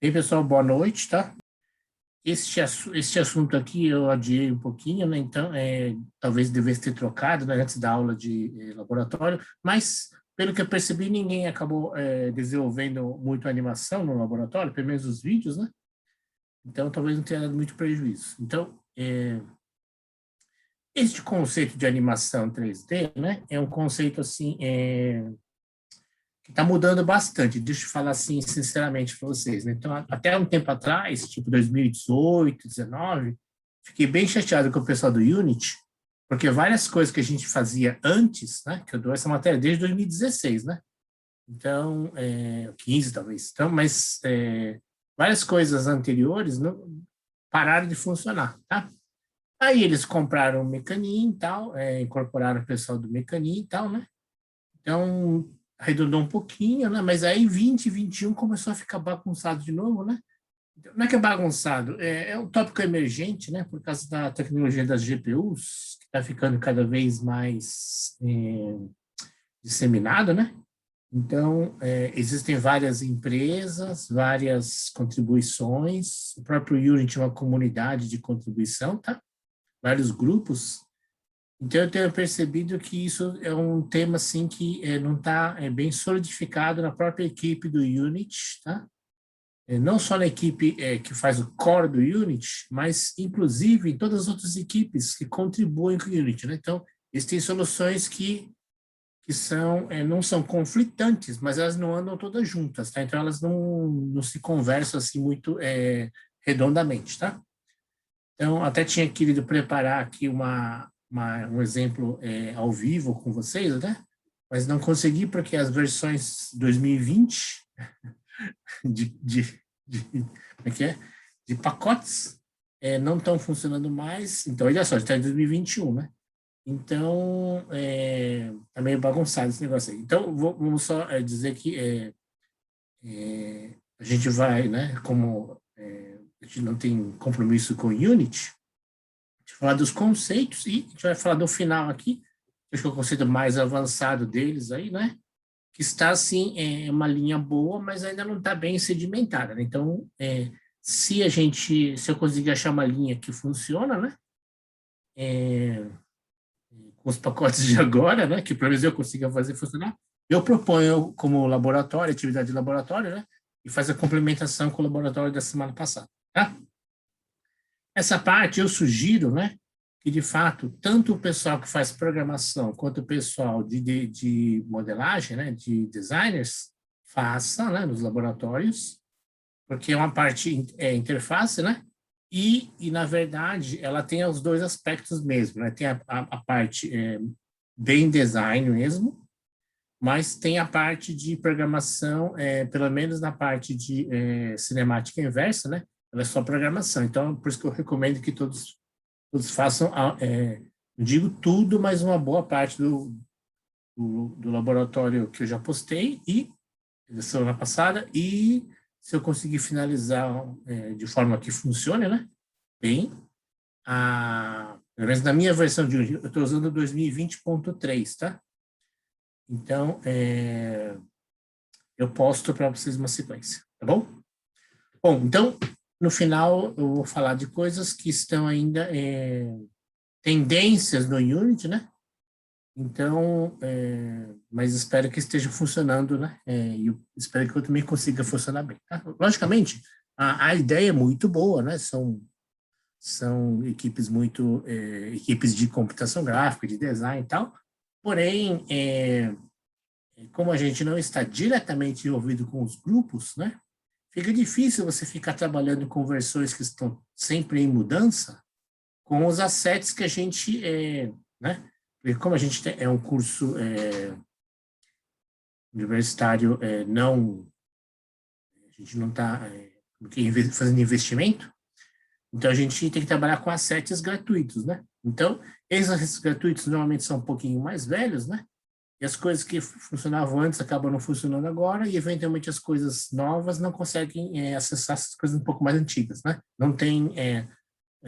Ei, pessoal, boa noite, tá? Este assunto aqui eu adiei um pouquinho, né? Então, talvez devesse ter trocado, né, antes da aula de laboratório, mas, pelo que eu percebi, ninguém acabou desenvolvendo muito animação no laboratório, pelo menos os vídeos, né? Então, talvez não tenha dado muito prejuízo. Então, este conceito de animação 3D, né, é um conceito, assim, que está mudando bastante, deixa eu falar assim, sinceramente para vocês, né? Então, até um tempo atrás, tipo 2018, 19, fiquei bem chateado com o pessoal do Unity, porque várias coisas que a gente fazia antes, né? Que eu dou essa matéria desde 2016, né? Então, 15 talvez. Então, mas várias coisas anteriores não, pararam de funcionar, tá? Aí eles compraram o Mecanim e tal, incorporaram o pessoal do Mecanim e tal, né? Então, arredondou um pouquinho, né? Mas aí 20, 21 começou a ficar bagunçado de novo, né? Não é que é bagunçado, é um tópico emergente, né? Por causa da tecnologia das GPUs, que está ficando cada vez mais disseminado, né? Então, existem várias empresas, várias contribuições, o próprio Unity é uma comunidade de contribuição, tá? Vários grupos. Então, eu tenho percebido que isso é um tema, assim, que não está bem solidificado na própria equipe do Unity, tá? Não só na equipe que faz o core do Unity, mas, inclusive, em todas as outras equipes que contribuem com o Unity, né? Então, existem soluções que são, não são conflitantes, mas elas não andam todas juntas, tá? Então, elas não se conversam, assim, muito redondamente, tá? Então, até tinha querido preparar aqui um exemplo ao vivo com vocês, né? Mas não consegui porque as versões 2020 como é que é? De pacotes não estão funcionando mais. Então, olha só, está em 2021, né? Então, tá meio bagunçado esse negócio aí. Então, vamos só dizer que a gente vai, né? Como a gente não tem compromisso com o Unity, a gente vai falar dos conceitos e a gente vai falar do final aqui, acho que é o conceito mais avançado deles aí, né? Que está, assim, uma linha boa, mas ainda não está bem sedimentada, né? Então, se eu conseguir achar uma linha que funciona, né? Com os pacotes de agora, né? Que pelo menos eu consiga fazer funcionar, eu proponho como laboratório, atividade de laboratório, né? E faz a complementação com o laboratório da semana passada, tá? Essa parte eu sugiro, né? Que de fato, tanto o pessoal que faz programação quanto o pessoal de modelagem, né? De designers, faça, né? Nos laboratórios, porque é uma parte interface, né? Na verdade, ela tem os dois aspectos mesmo, né? Tem a parte bem design mesmo, mas tem a parte de programação, pelo menos na parte de cinemática inversa, né? Ela é só programação. Então, por isso que eu recomendo que todos façam, não digo tudo, mas uma boa parte do laboratório que eu já postei da semana passada, e se eu conseguir finalizar de forma que funcione, né? Bem, pelo menos na minha versão de hoje, eu estou usando 2020.3, tá? Então, eu posto para vocês uma sequência, tá bom? Bom, então, no final, eu vou falar de coisas que estão ainda tendências no Unity, né? Então, mas espero que esteja funcionando, né? E eu espero que eu também consiga funcionar bem, tá? Logicamente, a ideia é muito boa, né? São equipes equipes de computação gráfica, de design e tal, porém, como a gente não está diretamente envolvido com os grupos, né? Fica difícil você ficar trabalhando com versões que estão sempre em mudança, com os assets que a gente, né? Porque como a gente é um curso universitário, a gente não está fazendo investimento, então a gente tem que trabalhar com assets gratuitos, né? Então, esses assets gratuitos normalmente são um pouquinho mais velhos, né? E as coisas que funcionavam antes acabam não funcionando agora, e eventualmente as coisas novas não conseguem acessar essas coisas um pouco mais antigas, né? Não tem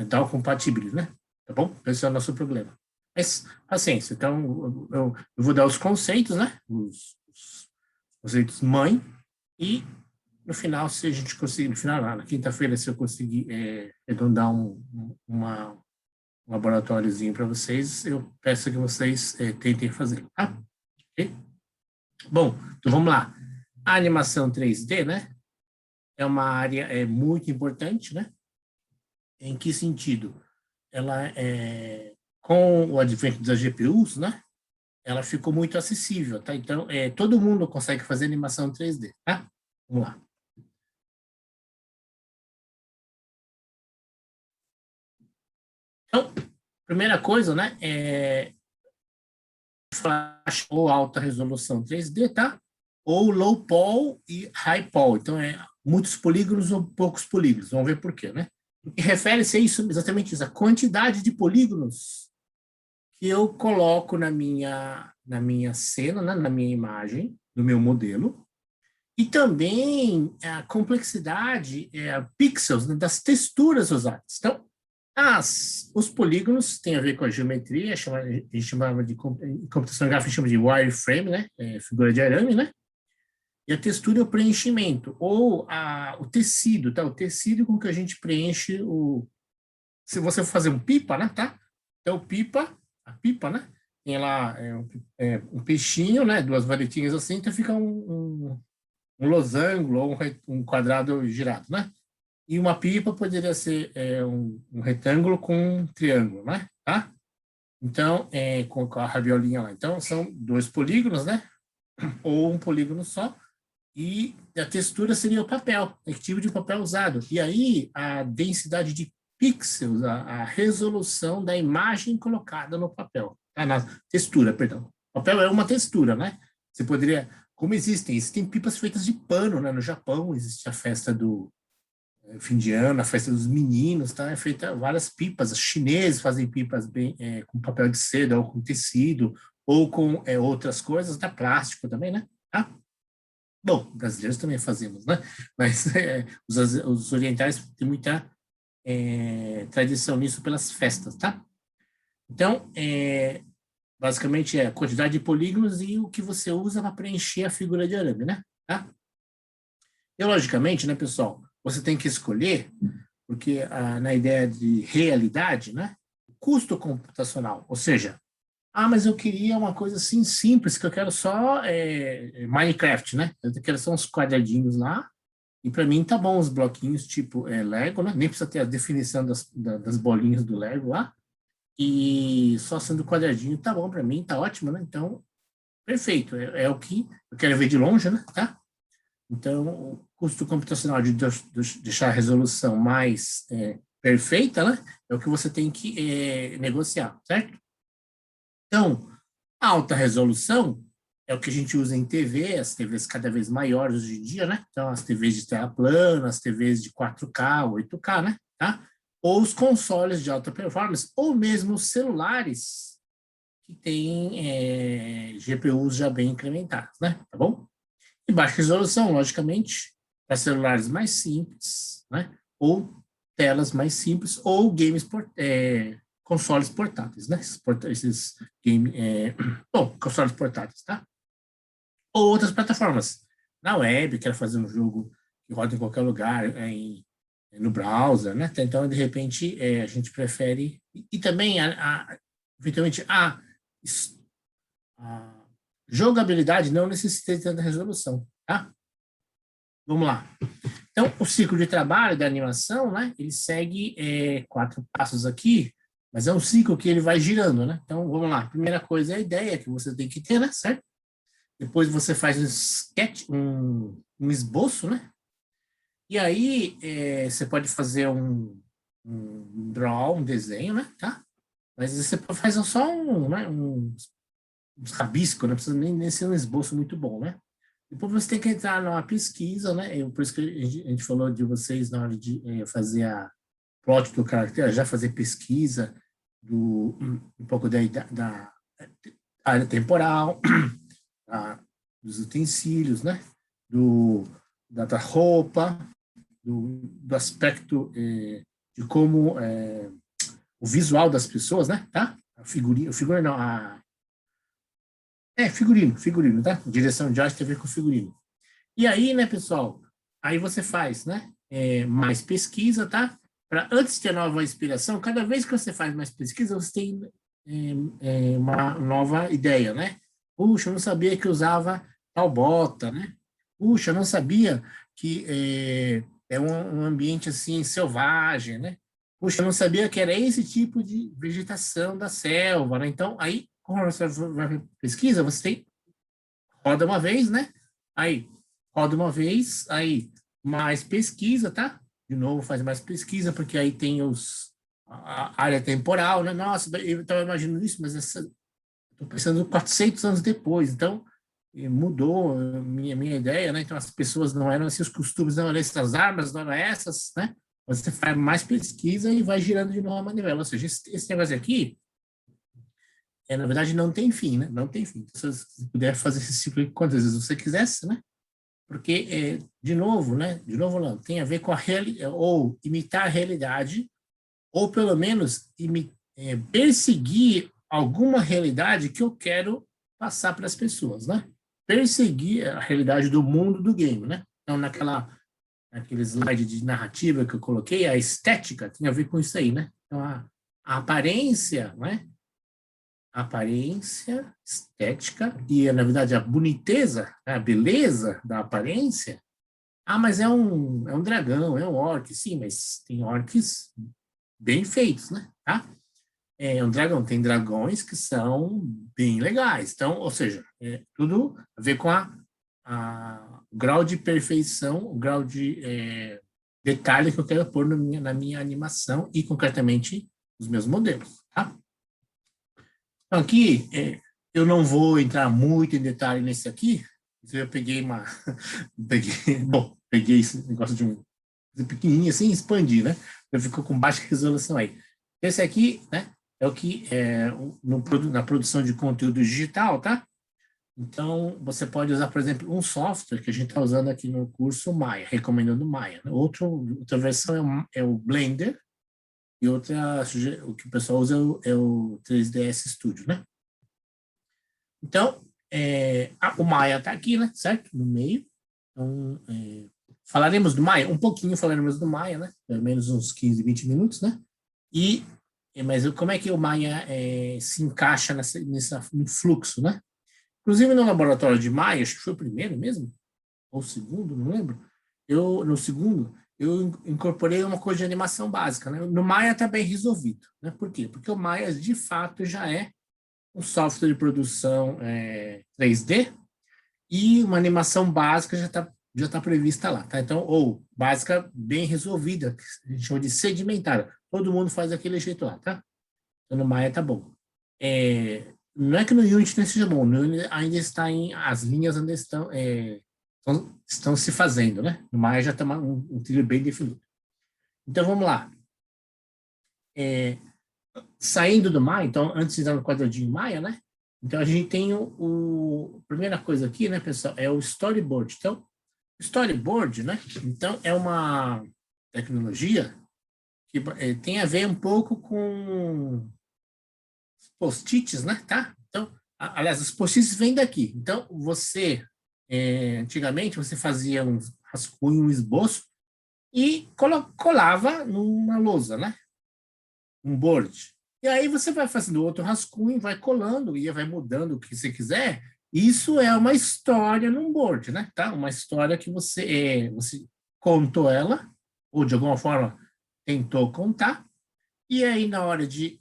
tal compatibilidade, né? Tá bom? Esse é o nosso problema. Mas, paciência. Então, eu vou dar os conceitos, né? Os conceitos mãe, e no final, se a gente conseguir, no final, na quinta-feira, se eu conseguir arredondar um laboratóriozinho para vocês, eu peço que vocês tentem fazer, tá? Ok? Bom, então vamos lá. A animação 3D, né? É uma área muito importante, né? Em que sentido? Ela com o advento das GPUs, né? Ela ficou muito acessível, tá? Então, todo mundo consegue fazer animação 3D, tá? Vamos lá. Então, primeira coisa, né? Flash ou alta resolução 3D, tá? Ou low poly e high poly. Então, muitos polígonos ou poucos polígonos. Vamos ver por quê, né? E refere-se a isso, exatamente isso, a quantidade de polígonos que eu coloco na minha cena, né, na minha imagem, no meu modelo, e também a complexidade, pixels, né, das texturas usadas. Então, os polígonos têm a ver com a geometria, a gente chamava de computação gráfica, chama de wireframe, né, figura de arame, né, e a textura é o preenchimento, ou o tecido, tá, o tecido com que a gente preenche se você for fazer um pipa, né, tá, então a pipa, né, tem lá um peixinho, né, duas varetinhas assim, então fica um losango ou um quadrado girado, né? E uma pipa poderia ser um retângulo com um triângulo, né? Tá? Então, com a rabiolinha lá. Então, são dois polígonos, né? Ou um polígono só. E a textura seria o papel, o tipo de papel usado. E aí, a densidade de pixels, a resolução da imagem colocada no papel. Na textura, perdão. O papel é uma textura, né? Você poderia... Como existem pipas feitas de pano, né? No Japão existe a festa do fim de ano, a festa dos meninos, tá? É feita várias pipas. Os chineses fazem pipas bem com papel de seda ou com tecido ou com outras coisas, da plástico também, né? Tá? Bom, brasileiros também fazemos, né? Mas os orientais têm muita tradição nisso pelas festas, tá? Então, basicamente a quantidade de polígonos e o que você usa para preencher a figura de arame, né? Tá? E, logicamente, né, pessoal, você tem que escolher, porque na ideia de realidade, né, custo computacional, ou seja, mas eu queria uma coisa assim simples, que eu quero só Minecraft, né? Eu quero só uns quadradinhos lá, e para mim tá bom os bloquinhos tipo Lego, né? Nem precisa ter a definição das bolinhas do Lego lá, e só sendo quadradinho tá bom para mim, tá ótimo, né? Então, perfeito, é o que eu quero ver de longe, né? Tá? Então, o custo computacional de deixar a resolução mais perfeita, né? É o que você tem que negociar, certo? Então, a alta resolução é o que a gente usa em TV, as TVs cada vez maiores hoje em dia, né? Então, as TVs de tela plana, as TVs de 4K, 8K, né? Tá? Ou os consoles de alta performance, ou mesmo os celulares que têm GPUs já bem incrementados, né? Tá bom? E baixa resolução, logicamente, para celulares mais simples, né? Ou telas mais simples, ou consoles portáteis, né? Esses consoles portáteis, tá? Ou outras plataformas. Na web, quero fazer um jogo que roda em qualquer lugar, no browser, né? Então, de repente, a gente prefere... E também, eventualmente, a jogabilidade não necessita de tanta resolução, tá? Vamos lá. Então, o ciclo de trabalho da animação, né? Ele segue 4 passos aqui, mas é um ciclo que ele vai girando, né? Então, vamos lá. Primeira coisa é a ideia que você tem que ter, né? Certo? Depois você faz um sketch, um esboço, né? E aí, você pode fazer um draw, um desenho, né? Tá? Mas você faz só um rabisco, não precisa nem ser um esboço muito bom, né? Depois você tem que entrar numa pesquisa, né? Por isso que a gente falou de vocês na hora de fazer a plot do caractere, já fazer pesquisa um pouco da área temporal, dos utensílios, né? Da roupa, do aspecto de como o visual das pessoas, né? Tá? O figurino não, figurino, tá? Direção de arte tem a ver com figurino. E aí, né, pessoal, Aí você faz, né? Mais pesquisa, tá? Para antes de ter nova inspiração, cada vez que você faz mais pesquisa, você tem uma nova ideia, né? Puxa, eu não sabia que usava tal bota, né? Puxa, eu não sabia que é um ambiente assim selvagem, né? Puxa, eu não sabia que era esse tipo de vegetação da selva, né? Então, aí, quando você vai pesquisa, você tem, roda uma vez, né? Aí, roda uma vez, aí, mais pesquisa, tá? De novo, faz mais pesquisa, porque aí tem a área temporal, né? Nossa, eu estava imaginando isso, mas estou pensando 400 anos depois, então mudou a minha ideia, né? Então as pessoas não eram assim, os costumes não eram essas armas, não eram essas, né? Você faz mais pesquisa e vai girando de novo a manivela. Ou seja, esse negócio aqui, na verdade, não tem fim, né? Não tem fim. Se você puder fazer esse ciclo quantas vezes você quisesse, né? Porque, de novo, né? De novo, não, tem a ver com ou imitar a realidade, ou pelo menos perseguir alguma realidade que eu quero passar para as pessoas, né? Perseguir a realidade do mundo do game, né? Então, naquele slide de narrativa que eu coloquei, a estética tem a ver com isso aí, né? Então, a aparência, né? A aparência, estética e, na verdade, a boniteza, a beleza da aparência. Ah, mas é um dragão, é um orc, sim, mas tem orcs bem feitos, né? Tá? É um dragão, tem dragões que são bem legais. Então, ou seja, tudo a ver com o grau de perfeição, o grau de detalhe que eu quero pôr na minha animação e, concretamente, nos meus modelos. Tá? Então, aqui, eu não vou entrar muito em detalhe nesse aqui. Eu peguei peguei esse negócio de um pequenininho assim e expandi, né? Então, ficou com baixa resolução aí. Esse aqui, né, é o que na produção de conteúdo digital, tá? Então, você pode usar, por exemplo, um software que a gente está usando aqui no curso Maya, recomendando Maya. Né? Outra versão é o Blender e outra, o que o pessoal usa é o 3ds Studio, né? Então, o Maya está aqui, né? Certo? No meio. Então, falaremos do Maya? Um pouquinho falaremos do Maya, né? Pelo menos uns 15, 20 minutos, né? Mas como é que o Maya se encaixa no fluxo, né? Inclusive no laboratório de Maya, acho que foi o primeiro mesmo, ou o segundo, não lembro. No segundo, eu incorporei uma coisa de animação básica, né? No Maya está bem resolvido, né? Por quê? Porque o Maya, de fato, já é um software de produção 3D e uma animação básica já tá prevista lá, tá? Então, ou básica bem resolvida, que a gente chama de sedimentada. Todo mundo faz daquele jeito lá, tá? Então, no Maya tá bom. Não é que no Unity não seja bom, no Unity ainda está as linhas ainda estão se fazendo, né? No Maya já está um trilho bem definido. Então, vamos lá. Saindo do Maya, então, antes de entrar no quadradinho Maya, né? Então, a gente tem a primeira coisa aqui, né, pessoal, é o storyboard. Então, o storyboard, né? Então, é uma tecnologia que tem a ver um pouco com post-its, né? Tá? Então, aliás, os post-its vêm daqui. Então, antigamente, você fazia um rascunho, um esboço e colava numa lousa, né? Um board. E aí você vai fazendo outro rascunho, vai colando e vai mudando o que você quiser. Isso é uma história num board, né? Tá? Uma história que você contou ela, ou de alguma forma tentou contar, e aí na hora de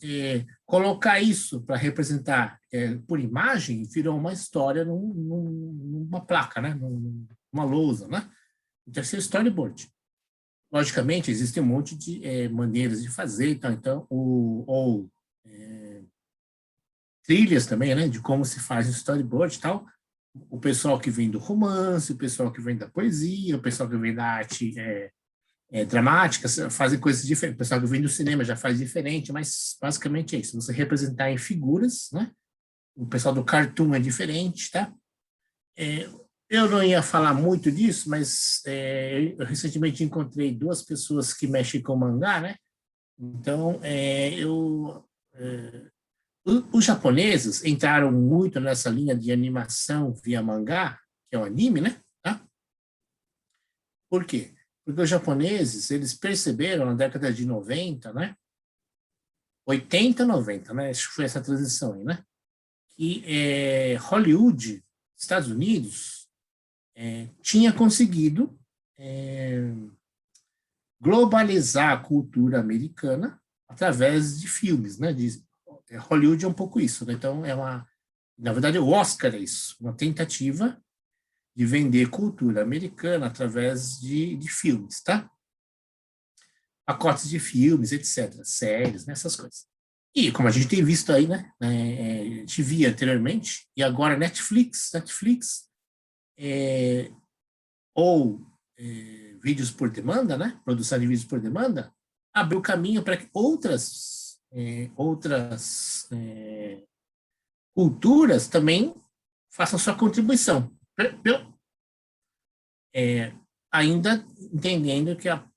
colocar isso para representar por imagem, virou uma história numa placa, né? Numa lousa, né? Então, esse é o storyboard. Logicamente, existem um monte de maneiras de fazer, tá? Então, ou trilhas também, né? De como se faz o storyboard e tal. O pessoal que vem do romance, o pessoal que vem da poesia, o pessoal que vem da arte dramática, fazem coisas diferentes. O pessoal que vem do cinema já faz diferente, mas basicamente é isso. Você representar em figuras, né? O pessoal do cartoon é diferente, tá? Eu não ia falar muito disso, mas eu recentemente encontrei duas pessoas que mexem com mangá, né? Então, os japoneses entraram muito nessa linha de animação via mangá, que é o anime, né? Tá? Por quê? Porque os japoneses, eles perceberam na década de 90, né? 80, 90, né? Acho que foi essa transição aí, né? Que Hollywood, Estados Unidos, tinha conseguido globalizar a cultura americana através de filmes, né? Hollywood é um pouco isso, né? Então, na verdade, o Oscar é isso, uma tentativa de vender cultura americana através de filmes, tá? Pacotes de filmes, etc., séries, né, essas coisas. E como a gente tem visto aí, né, a gente via anteriormente, e agora Netflix, ou vídeos por demanda, né, produção de vídeos por demanda, abriu caminho para que outras culturas também façam sua contribuição. Ainda entendendo que a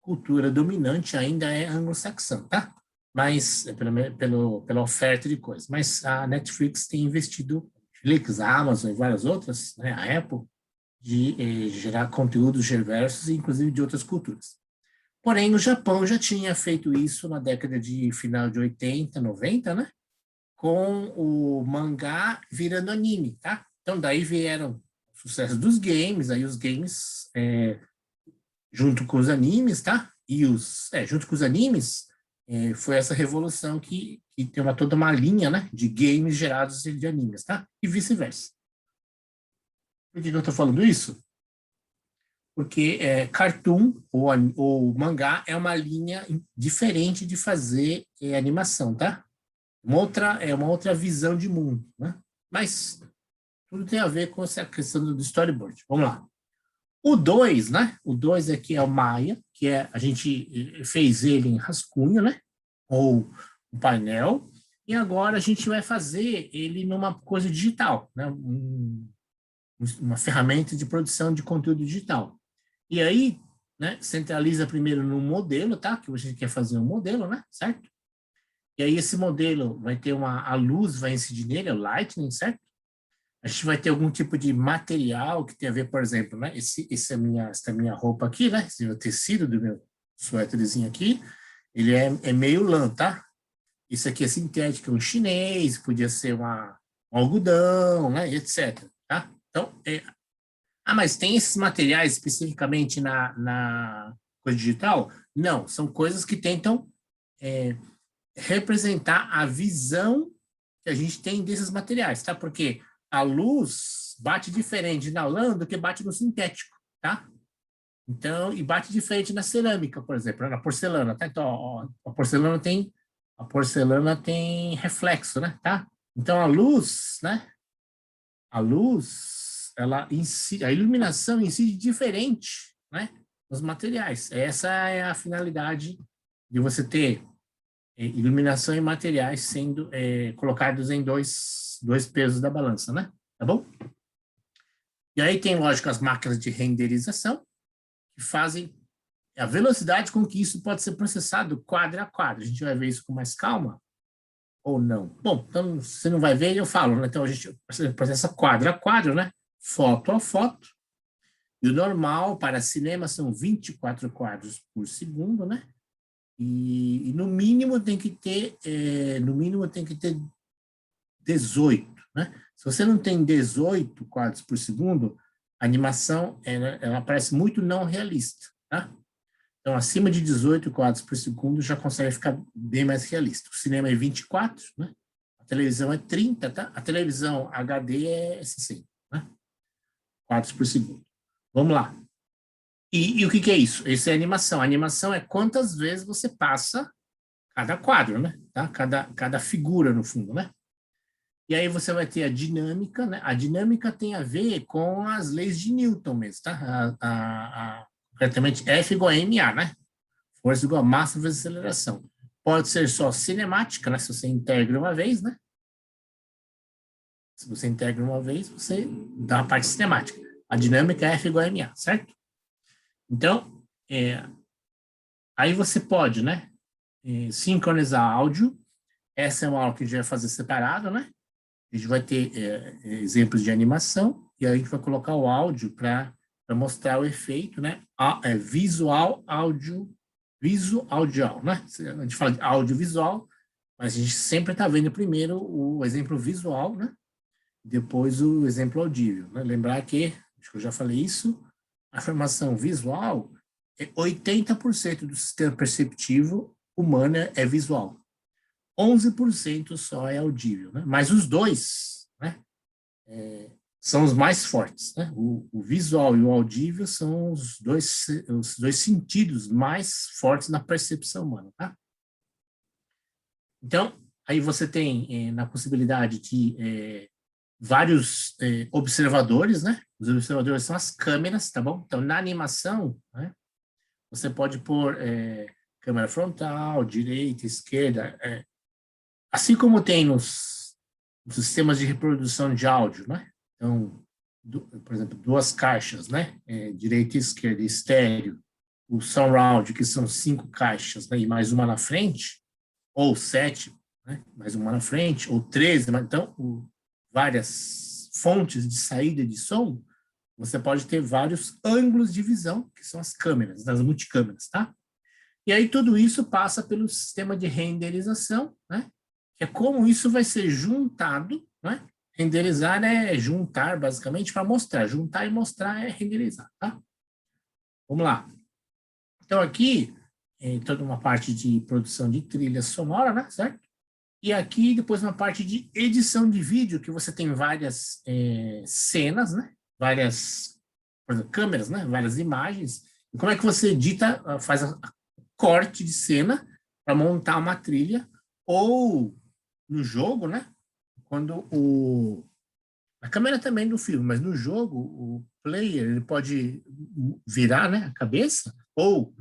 cultura dominante ainda é anglo-saxã, tá? Mas, pela oferta de coisas. Mas a Netflix tem investido, Netflix, a Amazon e várias outras, né, a Apple, de gerar conteúdos diversos, inclusive de outras culturas. Porém, no Japão já tinha feito isso na década de final de 80, 90, né? Com o mangá virando anime, tá? Então, daí vieram o sucesso dos games, aí os games, junto com os animes, tá? Junto com os animes, foi essa revolução que tem toda uma linha, né? De games gerados de animes, tá? E vice-versa. Por que eu tô falando isso? Porque cartoon ou mangá é uma linha diferente de fazer animação, tá? Uma outra visão de mundo, né? Mas tudo tem a ver com essa questão do storyboard. Vamos lá. O 2, né? O 2 aqui é o Maya, que a gente fez ele em rascunho, né? Ou um painel. E agora a gente vai fazer ele numa coisa digital, né? Uma ferramenta de produção de conteúdo digital. E aí, né? Centraliza primeiro no modelo, tá? Que a gente quer fazer um modelo, né? Certo? E aí esse modelo vai ter a luz vai incidir nele, é o lightning, certo? A gente vai ter algum tipo de material que tem a ver, por exemplo, né? Essa minha roupa aqui, né? Esse meu tecido do meu suéterzinho aqui, ele é meio lã, tá? Isso aqui é sintético, um chinês, podia ser um algodão, né? Etc. Tá? Então, mas tem esses materiais especificamente na coisa digital? Não, são coisas que tentam representar a visão que a gente tem desses materiais, tá? Porque a luz bate diferente na lã do que bate no sintético, tá? Então, e bate diferente na cerâmica, por exemplo, na porcelana, tá? Então, ó, a porcelana tem reflexo, né? Tá? Então, a luz, né? A luz, a iluminação incide diferente, né? Nos materiais. Essa é a finalidade de você ter iluminação e materiais sendo colocados em dois pesos da balança, né? Tá bom? E aí tem, lógico, as máquinas de renderização, que fazem a velocidade com que isso pode ser processado quadro a quadro. A gente vai ver isso com mais calma ou não? Bom, então, se você não vai ver, eu falo, né? Então, a gente processa quadro a quadro, né? Foto a foto. E o normal para cinema são 24 quadros por segundo, né? E no mínimo tem que ter 18, né? Se você não tem 18 quadros por segundo, a animação ela parece muito não realista, tá? Então, acima de 18 quadros por segundo já consegue ficar bem mais realista. O cinema é 24, né? A televisão é 30, tá? A televisão HD é 60, né? Quadros por segundo. Vamos lá. E o que é isso? Isso é animação. A animação é quantas vezes você passa cada quadro, né? Tá? Cada figura, no fundo, né? E aí você vai ter a dinâmica, né? A dinâmica tem a ver com as leis de Newton mesmo, tá? Concretamente, F igual a ma, né? Força igual a massa vezes aceleração. Pode ser só cinemática, né? Se você integra uma vez, né? Se você integra uma vez, você dá a parte cinemática. A dinâmica é F igual a ma, certo? Então, aí você pode, né? Sincronizar áudio. Essa é uma aula que a gente vai fazer separado, né? A gente vai ter exemplos de animação e aí a gente vai colocar o áudio para para mostrar o efeito, né? Visual, áudio, audial, né? A gente fala de audiovisual, mas a gente sempre está vendo primeiro o exemplo visual, né? Depois o exemplo audível, né? Lembrar que, acho que eu já falei isso, a formação visual, 80% do sistema perceptivo humano é visual. 11% só é audível, né? Mas os dois, né? São os mais fortes, né? O visual e o audível são os dois sentidos mais fortes na percepção humana, tá? Então, aí você tem na possibilidade de vários observadores, né? Os observadores são as câmeras, tá bom? Então, na animação, né? Você pode pôr câmera frontal, direita, esquerda, assim como tem nos sistemas de reprodução de áudio, né? Então, por exemplo, duas caixas, né? Direita e esquerda, estéreo. O surround, que são 5 caixas, né? E mais uma na frente, ou 7, né? Mais uma na frente, ou 13. Então, várias fontes de saída de som, você pode ter vários ângulos de visão, que são as câmeras, as multicâmeras, tá? E aí tudo isso passa pelo sistema de renderização, né? Que é como isso vai ser juntado, né? Renderizar é juntar, basicamente, para mostrar. Juntar e mostrar é renderizar, tá? Vamos lá. Então, aqui, toda uma parte de produção de trilha sonora, né? Certo? E aqui, depois, uma parte de edição de vídeo, que você tem várias cenas, né? Várias, por exemplo, câmeras, né? Várias imagens. E como é que você edita, faz a corte de cena para montar uma trilha, ou no jogo, né? Quando a câmera também do filme, mas no jogo, o player ele pode virar, né, a cabeça, ou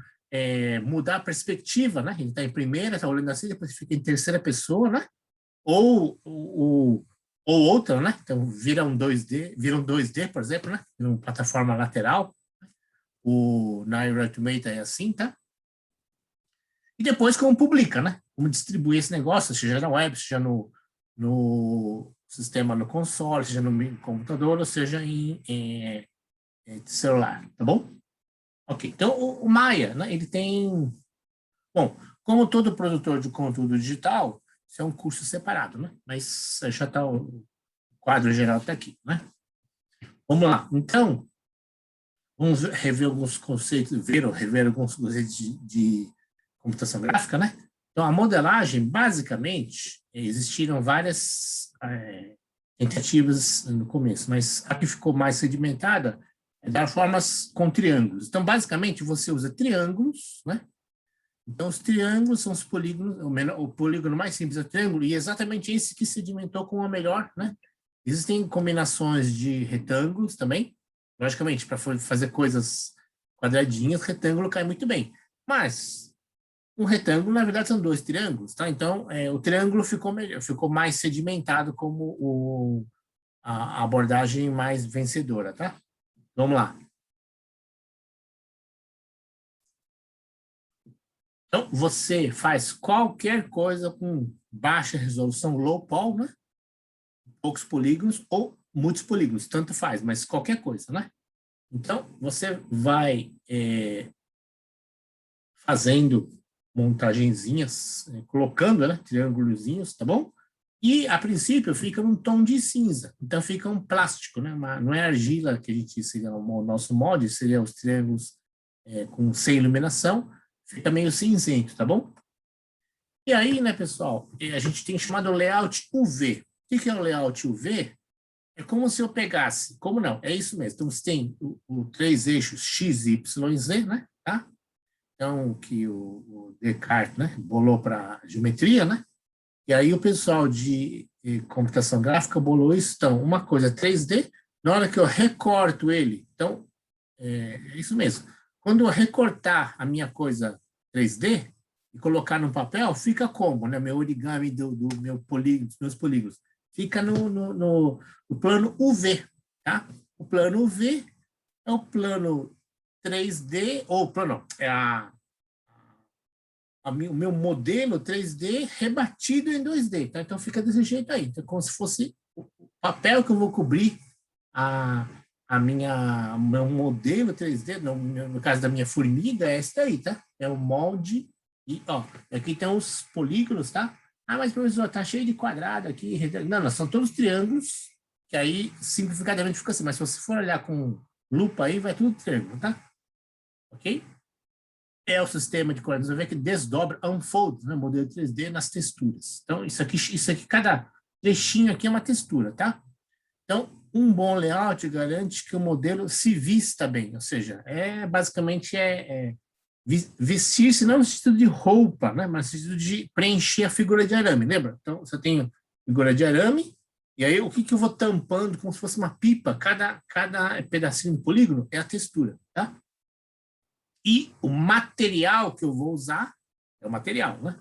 mudar a perspectiva, né? Ele está em primeira, está olhando assim, depois fica em terceira pessoa, né? Ou outra, né? Então vira um 2D, por exemplo, né? Uma plataforma lateral. Na Rotten Tomatoes é assim, tá? E depois como publica, né? Como distribuir esse negócio, seja na web, seja no sistema, no console, seja no computador, ou seja em celular, tá bom? Ok, então o Maya, né, ele tem... Bom, como todo produtor de conteúdo digital, isso é um curso separado, né? Mas já está o quadro geral está aqui, né? Vamos lá, então, vamos rever alguns conceitos, rever alguns conceitos de computação gráfica, né? Então, a modelagem, basicamente, existiram várias tentativas no começo, mas a que ficou mais sedimentada é dar formas com triângulos. Então, basicamente, você usa triângulos, né? Então, os triângulos são os polígonos, o polígono mais simples é o triângulo, e é exatamente esse que sedimentou com a melhor, né? Existem combinações de retângulos também, logicamente, para fazer coisas quadradinhas, retângulo cai muito bem. Mas um retângulo, na verdade, são 2 triângulos, tá? Então, o triângulo ficou melhor, ficou mais sedimentado como a abordagem mais vencedora, tá? Vamos lá. Então, você faz qualquer coisa com baixa resolução, low poly, né? Poucos polígonos ou muitos polígonos, tanto faz, mas qualquer coisa, né? Então, você vai fazendo montagenzinhas, colocando, né, triângulozinhos, tá bom? E, a princípio, fica num tom de cinza. Então, fica um plástico, né? Não é argila, que a gente seria o nosso molde, seria os triângulos sem iluminação, fica meio cinzento, tá bom? E aí, né, pessoal, a gente tem chamado layout UV. O que é o layout UV? É como se eu pegasse, como não? É isso mesmo. Então, você tem o 3 eixos X, Y, Z, né? Tá? Então, que o Descartes, né, bolou para geometria, né? E aí o pessoal de computação gráfica bolou isso. Então, uma coisa 3D, na hora que eu recorto ele, então, é isso mesmo. Quando eu recortar a minha coisa 3D e colocar no papel, fica como, né? Meu origami do meu polígono, dos meus polígonos. Fica no plano UV, tá? O plano UV é o plano 3D, ou plano, o meu modelo 3D rebatido em 2D, tá? Então fica desse jeito aí. Então, como se fosse o papel que eu vou cobrir o meu modelo 3D, no caso da minha formiga, é esse daí, tá? É o molde. E, ó, aqui tem os polígonos, tá? Ah, mas, professor, tá cheio de quadrado aqui. Não, não, são todos triângulos, que aí simplificadamente fica assim. Mas se você for olhar com lupa aí, vai tudo triângulo, tá? Ok? É o sistema de coordenadas. Você vê que desdobra, unfold, né? Modelo 3D nas texturas. Então, isso aqui, cada trechinho aqui é uma textura, tá? Então, um bom layout garante que o modelo se vista bem, ou seja, basicamente vestir-se não no sentido de roupa, né, mas no sentido de preencher a figura de arame, lembra? Então, você tem a figura de arame, e aí o que eu vou tampando como se fosse uma pipa, cada pedacinho do polígono é a textura, tá? E o material que eu vou usar é o material, né?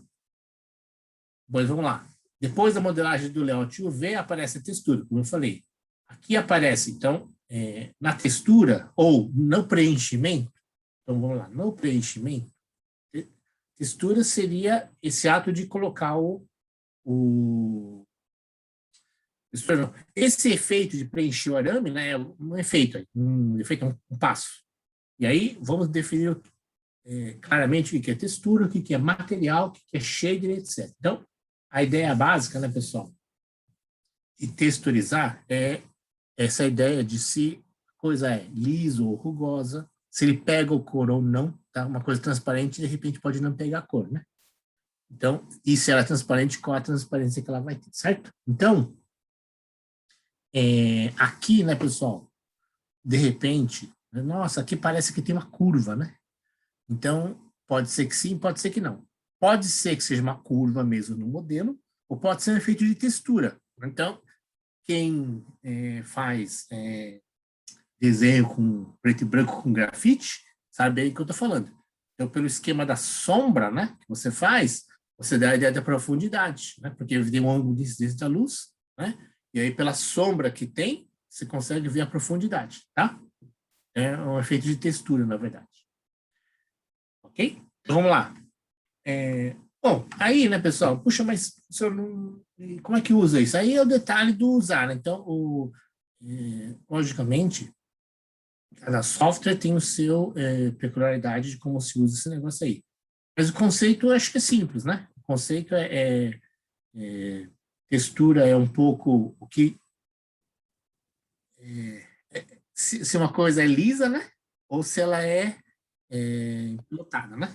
Pois vamos lá. Depois da modelagem do layout UV, aparece a textura, como eu falei. Aqui aparece, então, na textura ou no preenchimento. Então, vamos lá. No preenchimento, textura seria esse ato de colocar esse efeito de preencher o arame, né, é um efeito, um passo. E aí, vamos definir claramente o que é textura, o que é material, o que é shader, etc. Então, a ideia básica, né, pessoal, de texturizar é essa ideia de se a coisa é liso ou rugosa, se ele pega o cor ou não, tá? Uma coisa transparente, de repente, pode não pegar a cor, né? Então, e se ela é transparente, qual a transparência que ela vai ter, certo? Então, aqui, né, pessoal, de repente, nossa, aqui parece que tem uma curva, né? Então, pode ser que sim, pode ser que não. Pode ser que seja uma curva mesmo no modelo, ou pode ser um efeito de textura. Então, quem faz desenho com preto e branco com grafite, sabe aí o que eu estou falando. Então, pelo esquema da sombra, né, que você faz, você dá a ideia da profundidade, né, porque tem um ângulo de incidência da luz, né, e aí pela sombra que tem, você consegue ver a profundidade, tá? É um efeito de textura, na verdade. Ok? Então, vamos lá. Bom, aí, né, pessoal, puxa, mas como é que usa isso? Aí é o detalhe do usar, né? Então, logicamente, cada software tem o seu peculiaridade de como se usa esse negócio aí. Mas o conceito eu acho que é simples, né? O conceito textura é um pouco o que se uma coisa é lisa, né? Ou se ela é pilotada, né?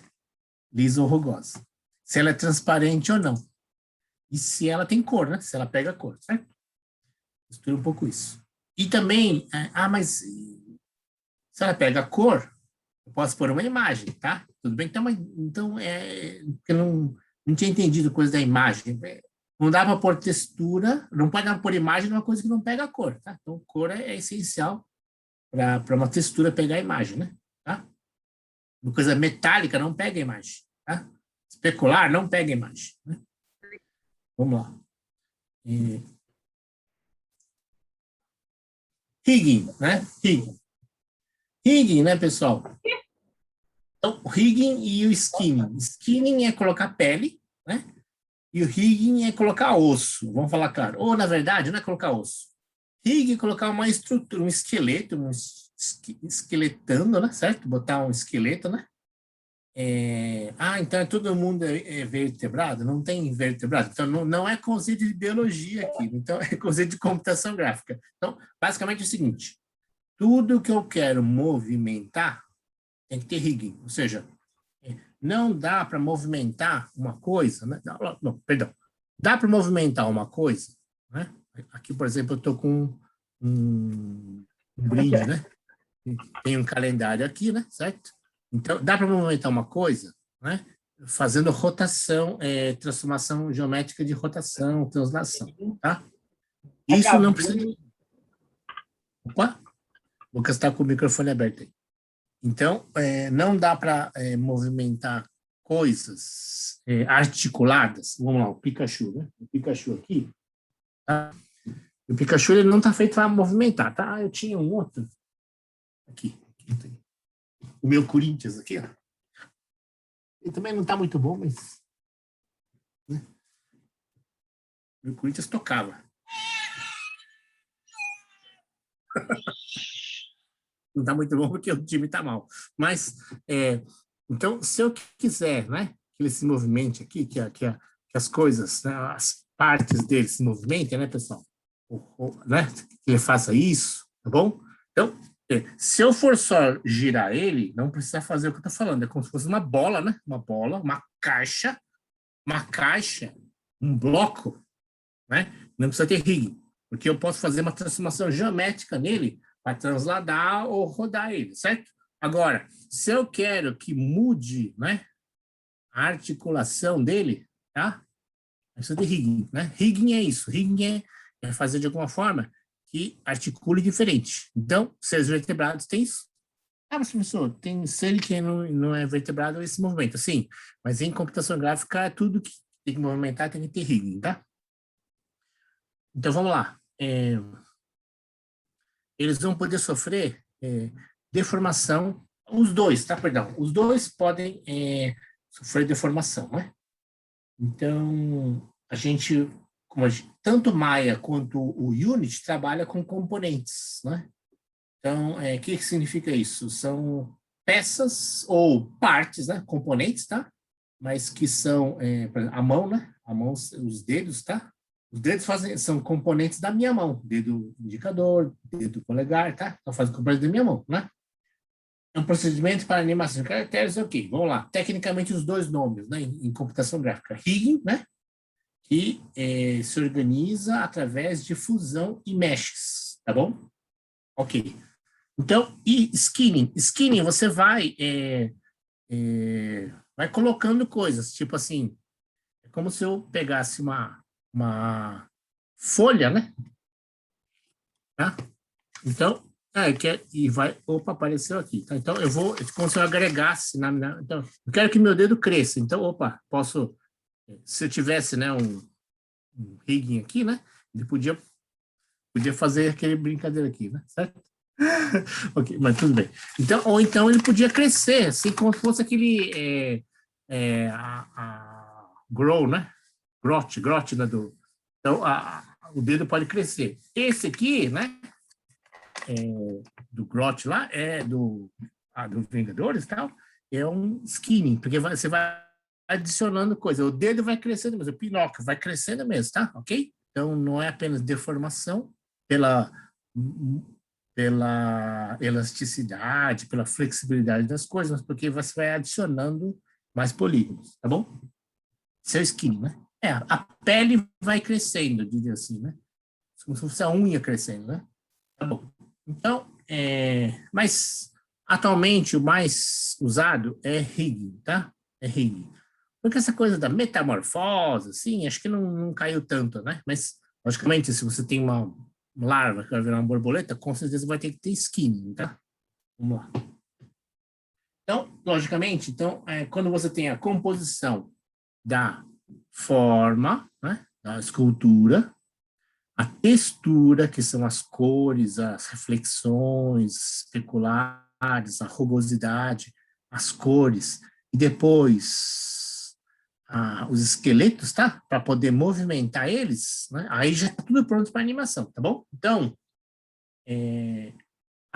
Lisa ou rugosa. Se ela é transparente ou não. E se ela tem cor, né? Se ela pega cor, certo? Textura é um pouco isso. E também, mas se ela pega cor, eu posso pôr uma imagem, tá? Tudo bem? Então porque não tinha entendido coisa da imagem. Não dá para pôr textura, não pode dar para pôr imagem numa coisa que não pega a cor, tá? Então, cor é essencial para uma textura pegar a imagem, né? Tá? Uma coisa metálica não pega a imagem, tá? Especular não pega a imagem, né? Vamos lá. Rigging, né? Rigging, né, pessoal? Então, o rigging e o skinning. Skinning é colocar pele, né? E o rigging é colocar osso, vamos falar claro. Ou, na verdade, não é colocar osso. Rigging é colocar uma estrutura, um esqueleto, esqueletando, né? Certo? Botar um esqueleto, né? Então todo mundo é vertebrado? Não tem vertebrado. Então, não é conceito de biologia aqui. Então, é conceito de computação gráfica. Então, basicamente é o seguinte. Tudo que eu quero movimentar tem que ter rigging. Ou seja, não dá para movimentar uma coisa, né? Não, perdão. Dá para movimentar uma coisa, né? Aqui, por exemplo, eu estou com um brinde, né? Tem um calendário aqui, né? Certo? Então, dá para movimentar uma coisa, né? Fazendo rotação, transformação geométrica de rotação, translação, tá? Isso não precisa de... Opa! O Lucas está com o microfone aberto aí. Então, não dá para movimentar coisas articuladas. Vamos lá, o Pikachu, né? O Pikachu aqui, tá? O Pikachu ele não está feito para movimentar, tá? Eu tinha um outro aqui. O meu Corinthians aqui, ó. Ele também não está muito bom, mas né? O meu Corinthians tocava. Não está muito bom porque o time está mal. Mas, então, se eu quiser, né, que ele se movimente aqui, que as coisas, né, as partes dele se movimentem, né, pessoal? Né, que ele faça isso, tá bom? Então, se eu for só girar ele, não precisa fazer o que eu estou falando. É como se fosse uma bola, né? Uma bola, uma caixa, um bloco, né? Não precisa ter rigging, porque eu posso fazer uma transformação geométrica nele para transladar ou rodar ele, certo? Agora, se eu quero que mude, né, a articulação dele, tá? Precisa de rigging, né? Rigging é isso. Rigging é fazer de alguma forma que articule diferente. Então, seres vertebrados têm isso. Ah, mas professor, tem ser que não é vertebrado esse movimento. Sim, mas em computação gráfica, é tudo que tem que movimentar tem que ter rigging, tá? Então, vamos lá. Eles vão poder sofrer deformação, os dois, tá? Perdão, os dois podem sofrer deformação, né? Então, tanto Maya quanto o Unity trabalha com componentes, né? Então, o que significa isso? São peças ou partes, né? Componentes, tá? Mas que são, por exemplo, a mão, né? A mão, os dedos, tá? Os dedos são componentes da minha mão. Dedo indicador, dedo polegar, tá? Então, fazem componentes da minha mão, né? É um procedimento para animação de caracteres, ok. Vamos lá. Tecnicamente, os dois nomes, né? Em computação gráfica. Rigging, né? Que se organiza através de fusão e meshes, tá bom? Ok. Então, e skinning? Skinning, você vai colocando coisas, tipo assim, é como se eu pegasse uma folha, né? Tá? Então, opa, apareceu aqui. Tá? Então, como se eu agregasse então, eu quero que meu dedo cresça. Então, opa, se eu tivesse, né, um rigging aqui, né? Ele podia fazer aquele brincadeira aqui, né? Certo? Ok, mas tudo bem. Então, ou então ele podia crescer, assim como se fosse aquele grow, né? Grot, né? Então, o dedo pode crescer. Esse aqui, né? Do grot lá, do Vingadores e tal, é um skinning, porque você vai adicionando coisa. O dedo vai crescendo mesmo, o Pinóquio vai crescendo mesmo, tá? Ok? Então, não é apenas deformação pela elasticidade, pela flexibilidade das coisas, mas porque você vai adicionando mais polígonos, tá bom? Seu skin, né? A pele vai crescendo, diria assim, né? Como se fosse a unha crescendo, né? Tá bom. Então, mas atualmente o mais usado é rigging, tá? É rigging. Porque essa coisa da metamorfose, assim, acho que não caiu tanto, né? Mas, logicamente, se você tem uma larva que vai virar uma borboleta, com certeza vai ter que ter skinning, tá? Vamos lá. Então, logicamente, quando você tem a composição da forma, né, da escultura, a textura, que são as cores, as reflexões especulares, a rugosidade, as cores, e depois os esqueletos, tá? Para poder movimentar eles, né? Aí já está tudo pronto para animação, tá bom? Então,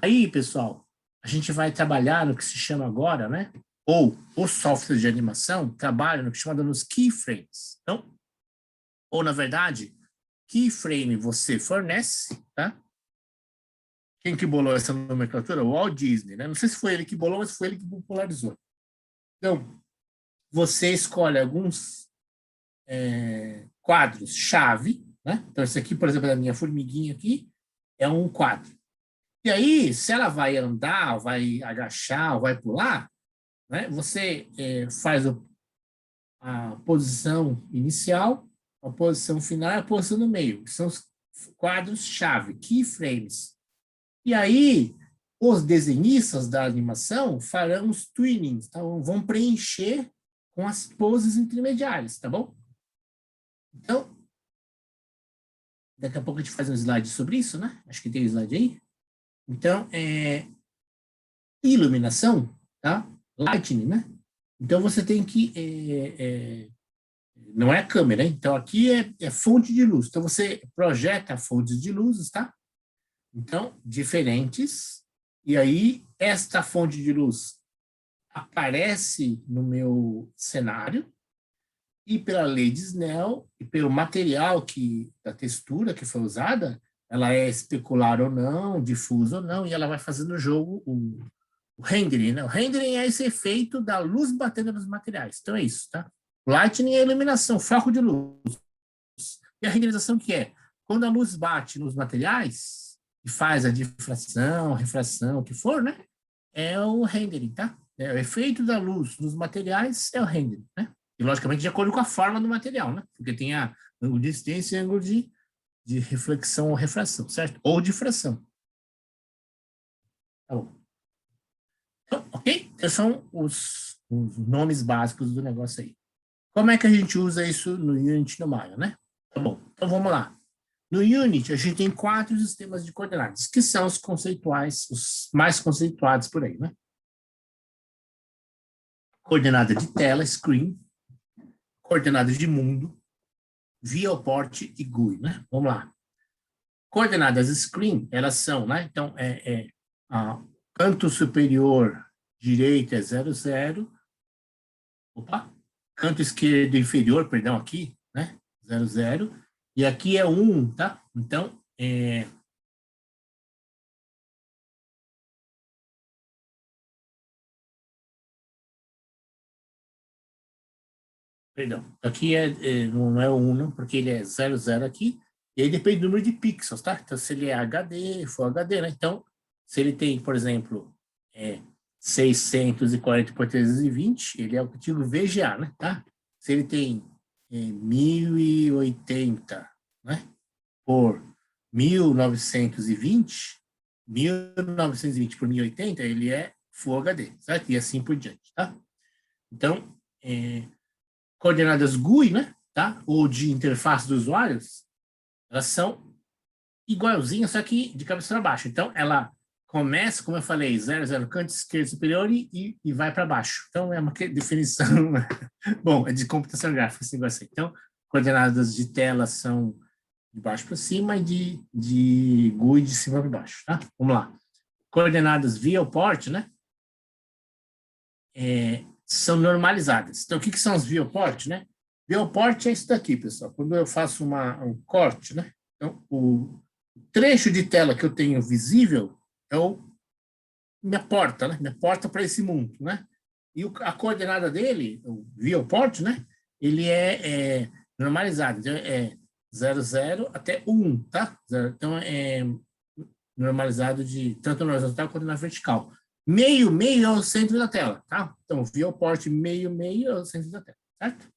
aí, pessoal, a gente vai trabalhar no que se chama agora, né? Ou os softwares de animação trabalham no que se chama nos keyframes. Então, ou na verdade, keyframe você fornece, tá? Quem que bolou essa nomenclatura? O Walt Disney, né? Não sei se foi ele que bolou, mas foi ele que popularizou. Então, você escolhe alguns quadros-chave, né? Então, esse aqui, por exemplo, da minha formiguinha aqui, é um quadro. E aí, se ela vai andar, vai agachar, vai pular, né? Você faz a posição inicial, a posição final e a posição no meio, que são os quadros-chave, keyframes. E aí, os desenhistas da animação farão os twinings, tá? Vão preencher com as poses intermediárias, tá bom? Então, daqui a pouco a gente faz um slide sobre isso, né? Acho que tem um slide aí. Então, iluminação, tá? Lightning, né? Então, você tem que... não é a câmera, hein? Então, aqui é fonte de luz. Então, você projeta fontes de luzes, tá? Então, diferentes E aí, esta fonte de luz aparece no meu cenário, e pela lei de Snell, e pelo material da textura que foi usada, ela é especular ou não, difusa ou não, e ela vai fazendo o jogo, o rendering, né? O rendering é esse efeito da luz batendo nos materiais. Então é isso, tá? Lightning é a iluminação, foco de luz. E a renderização que é? Quando a luz bate nos materiais e faz a difração, refração, o que for, né? É o rendering, tá? É o efeito da luz nos materiais é o rendering, né? E, logicamente, de acordo com a forma do material, né? Porque tem ângulo de distância e ângulo de reflexão ou refração, certo? Ou difração. Tá bom. Então, ok? Esses são os nomes básicos do negócio aí. Como é que a gente usa isso no Unity e no Maya, né? Tá bom, então vamos lá. No Unity, a gente tem 4 sistemas de coordenadas, que são os conceituais, os mais conceituados por aí, né? Coordenada de tela, screen, coordenadas de mundo, viewport e GUI, né? Vamos lá. Coordenadas screen, elas são, né? Então, canto superior direito é 0, 0. Opa! Canto esquerdo inferior, perdão, aqui, né? 0, 0. E aqui é 1, tá? Então, perdão, aqui não é 1, não, porque ele é 0, 0 aqui, e aí depende do número de pixels, tá? Então, se ele é HD, for HD, né? Então, se ele tem, por exemplo, 640 por 320, ele é o antigo VGA, né? Tá? Se ele tem 1080, né? Por 1920, 1920 por 1080, ele é Full HD, certo? E assim por diante, tá? Então, coordenadas GUI, né? Tá? Ou de interface dos usuários, elas são igualzinhas, só que de cabeça para baixo. Então, ela começa, como eu falei, 0, 0, canto esquerdo superior e vai para baixo. Então, é uma definição, bom, é de computação gráfica, esse negócio aí. Então, coordenadas de tela são de baixo para cima e de GUI de cima para baixo, tá? Vamos lá. Coordenadas viewport, né? São normalizadas. Então, o que são os viewport, né? Viewport é isso daqui, pessoal. Quando eu faço um corte, né? Então, o trecho de tela que eu tenho visível é minha porta, né? Minha porta para esse mundo, né? E a coordenada dele, o viewport, né? Ele é normalizado. Então, 0, 0 até 1, tá? Então, é normalizado tanto na horizontal quanto na vertical. Meio, meio é o centro da tela, tá? Então, viewport meio, meio é o centro da tela, certo?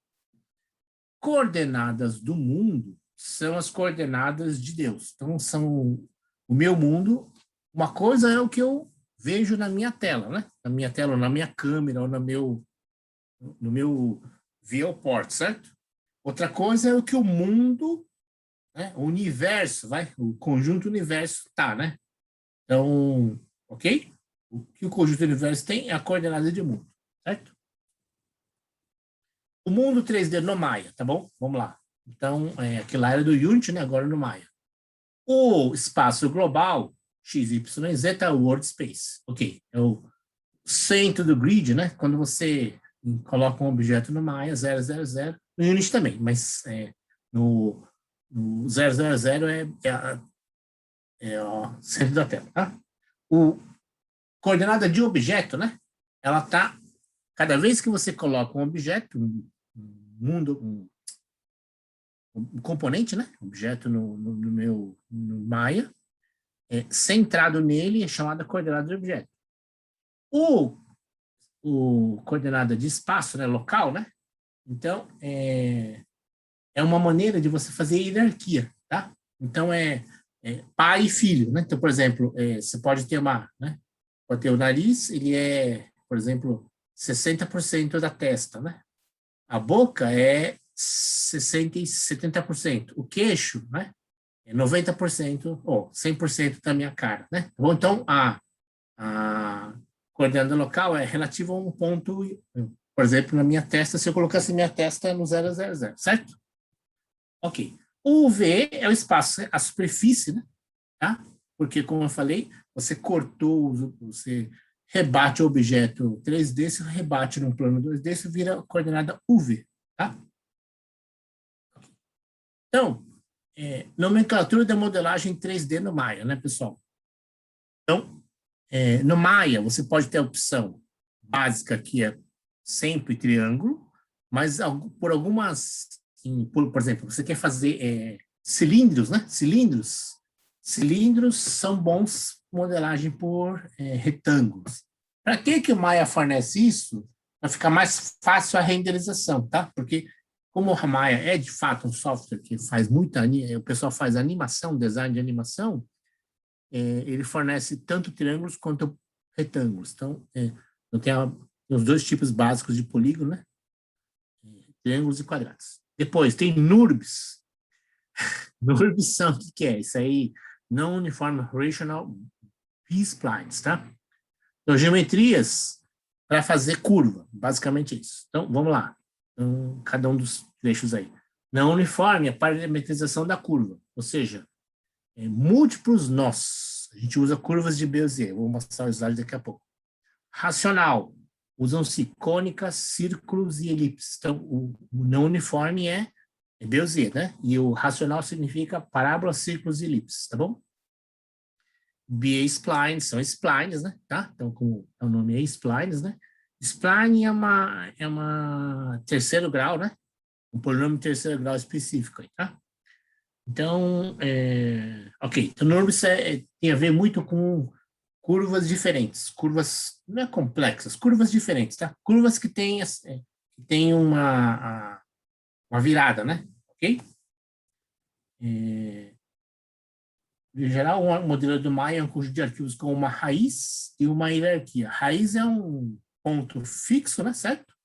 Coordenadas do mundo são as coordenadas de Deus. Então, são o meu mundo. Uma coisa é o que eu vejo na minha tela, né? Na minha tela, ou na minha câmera, ou no meu viewport, certo? Outra coisa é o que o mundo, né? O universo, o conjunto universo tá, né? Então, ok? O que o conjunto universo tem é a coordenada de mundo, certo? O mundo 3D no Maya, tá bom? Vamos lá. Então, aquilo lá era do Unity, né? Agora no Maya. O espaço global, x, y, z, é o World Space. Ok. É o centro do grid, né? Quando você coloca um objeto no Maya, 0, 0, 0. No Unity também, mas no 0, 0, 0 é o centro da tela, tá? O coordenada de objeto, né? Ela tá, cada vez que você coloca um objeto, um componente, né? Objeto no Maya, centrado nele é chamada coordenada de objeto. O coordenada de espaço, né? Local, né? Então, é uma maneira de você fazer hierarquia, tá? Então, pai e filho, né? Então, por exemplo, você pode ter né? Pode ter o nariz, ele é, por exemplo, 60% da testa, né? A boca é 60% e 70%. O queixo, né? É 90% ou 100% da minha cara, né? Bom, então, a coordenada local é relativa a um ponto, por exemplo, na minha testa, se eu colocasse minha testa no 0, 0, 0, certo? Ok. O V é o espaço, a superfície, né? Tá? Porque, como eu falei, você cortou, você rebate o objeto 3D, você rebate num plano 2D, isso vira coordenada UV, tá? Então, nomenclatura da modelagem 3D no Maya, né, pessoal? Então, no Maya, você pode ter a opção básica, que é sempre triângulo, mas por algumas, por exemplo, você quer fazer cilindros, né? Cilindros são bons modelagem por retângulos. Para que o Maya fornece isso? Para ficar mais fácil a renderização, tá? Porque como o Maya é de fato um software que faz muita, o pessoal faz animação, design de animação, ele fornece tanto triângulos quanto retângulos. Então, tem os dois tipos básicos de polígono, né? Triângulos e quadrados. Depois, tem NURBS. NURBS são o que é? Isso aí, Non-Uniform Rational B-Splines, tá? Então, geometrias para fazer curva, basicamente isso. Então, vamos lá. Então, cada um dos trechos aí. Não uniforme, a parametrização da curva, ou seja, múltiplos nós. A gente usa curvas de Bezier, vou mostrar os slide daqui a pouco. Racional, usam-se cônicas, círculos e elipses. Então, o não uniforme é Bezier, né? E o racional significa parábolas, círculos e elipses, tá bom? B-splines, são splines, né? Tá? Então, como o nome é splines, né? Spline é uma terceiro grau, né? Um polinômio de terceiro grau específico aí, tá? Então, ok. Então, NURBS tem a ver muito com curvas diferentes, curvas, não é complexas, curvas diferentes, tá? Curvas que têm uma virada, né? Ok? Em geral, um modelo do Maya é um conjunto de arquivos com uma raiz e uma hierarquia. Raiz é um ponto fixo, né? Certo?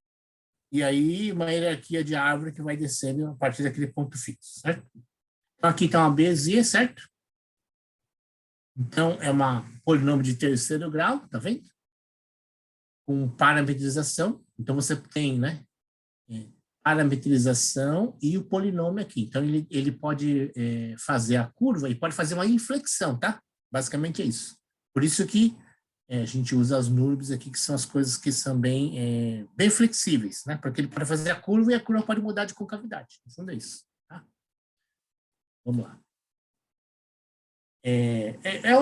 E aí, uma hierarquia de árvore que vai descendo a partir daquele ponto fixo, certo? Então, aqui está uma Bezier, certo? Então, é uma polinômio de terceiro grau, tá vendo? Com parametrização. Então, você tem, né? Parametrização e o polinômio aqui. Então, ele pode fazer a curva e pode fazer uma inflexão, tá? Basicamente é isso. Por isso que a gente usa as NURBS aqui, que são as coisas que são bem flexíveis, né? Porque ele pode fazer a curva e a curva pode mudar de concavidade. No fundo é isso, tá? Vamos lá.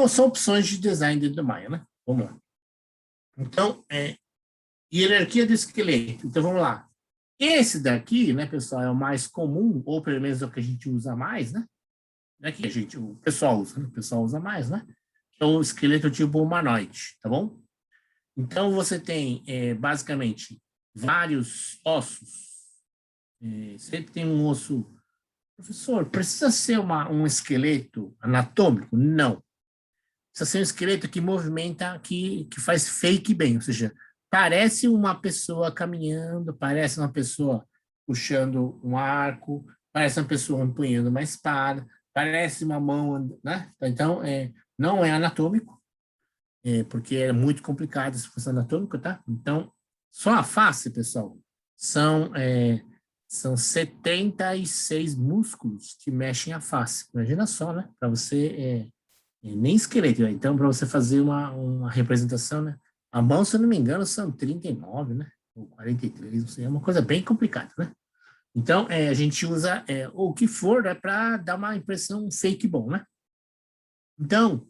São opções de design dentro do Maya, né? Vamos lá. Então, hierarquia do esqueleto. Então, vamos lá. Esse daqui, né, pessoal, é o mais comum, ou pelo menos é o que a gente usa mais, né? Que o pessoal usa, né? O pessoal usa mais, né? Que é o esqueleto tipo humanoide, tá bom? Então, você tem, basicamente, vários ossos. Sempre tem um osso. Professor, precisa ser um esqueleto anatômico? Não. Precisa ser um esqueleto que movimenta, que faz fake bem, ou seja, parece uma pessoa caminhando, parece uma pessoa puxando um arco, parece uma pessoa empunhando uma espada, parece uma mão, né? Então, não é anatômico, porque é muito complicado se fosse anatômico, tá? Então, só a face, pessoal, são 76 músculos que mexem a face. Imagina só, né? Para você nem esqueleto, né? Então, para você fazer uma representação, né? A mão, se eu não me engano, são 39, né? Ou 43, não sei, é uma coisa bem complicada, né? Então, a gente usa o que for, né, para dar uma impressão fake bom, né? Então,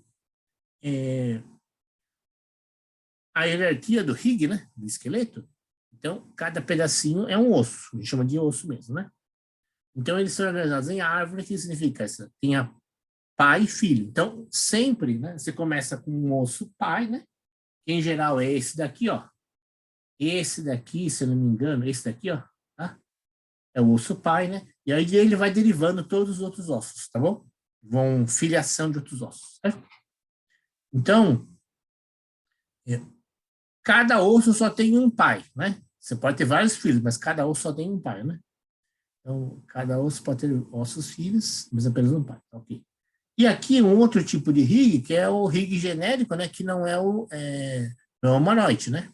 a hierarquia do rig, né? Do esqueleto, então, cada pedacinho é um osso, a gente chama de osso mesmo, né? Então, eles são organizados em árvore, que significa essa? Tem a pai e filho. Então, sempre, né? Você começa com um osso pai, né? Que em geral é esse daqui, ó. Esse daqui, se eu não me engano, esse daqui, ó. Tá? É o osso pai, né? E aí ele vai derivando todos os outros ossos, tá bom? Vão filiação de outros ossos, certo? Então, cada osso só tem um pai, né? Você pode ter vários filhos, mas cada osso só tem um pai, né? Então, cada osso pode ter ossos filhos, mas apenas um pai, ok. E aqui um outro tipo de rig, que é o rig genérico, né? Que não é o humanoide, né?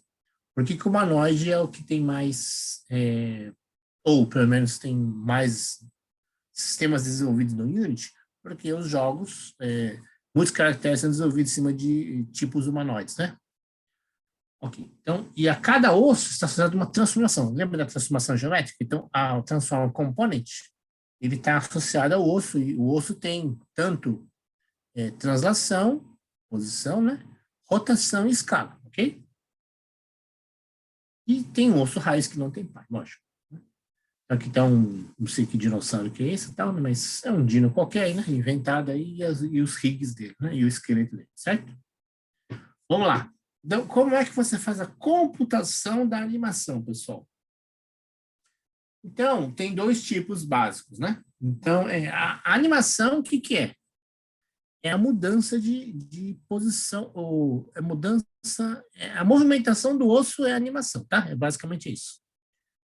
Porque o humanoide é o que tem mais, ou pelo menos tem mais sistemas desenvolvidos no Unity, porque os jogos muitos caracteres sendo desenvolvidos em cima de tipos humanoides, né? Ok, então, e a cada osso está associado uma transformação. Lembra da transformação geométrica? Então, a transform component, ele está associado ao osso, e o osso tem tanto translação, posição, né? Rotação e escala, ok? E tem um osso raiz que não tem pai, lógico. Né? Então, aqui está não sei que dinossauro que é esse e tal, né? Mas é um dino qualquer aí, né? Inventado aí, e os rigs dele, né? E o esqueleto dele, certo? Vamos lá. Então, como é que você faz a computação da animação, pessoal? Então, tem dois tipos básicos, né? Então, a animação, o que que é? É a mudança de posição, ou a mudança, a movimentação do osso é a animação, tá? É basicamente isso.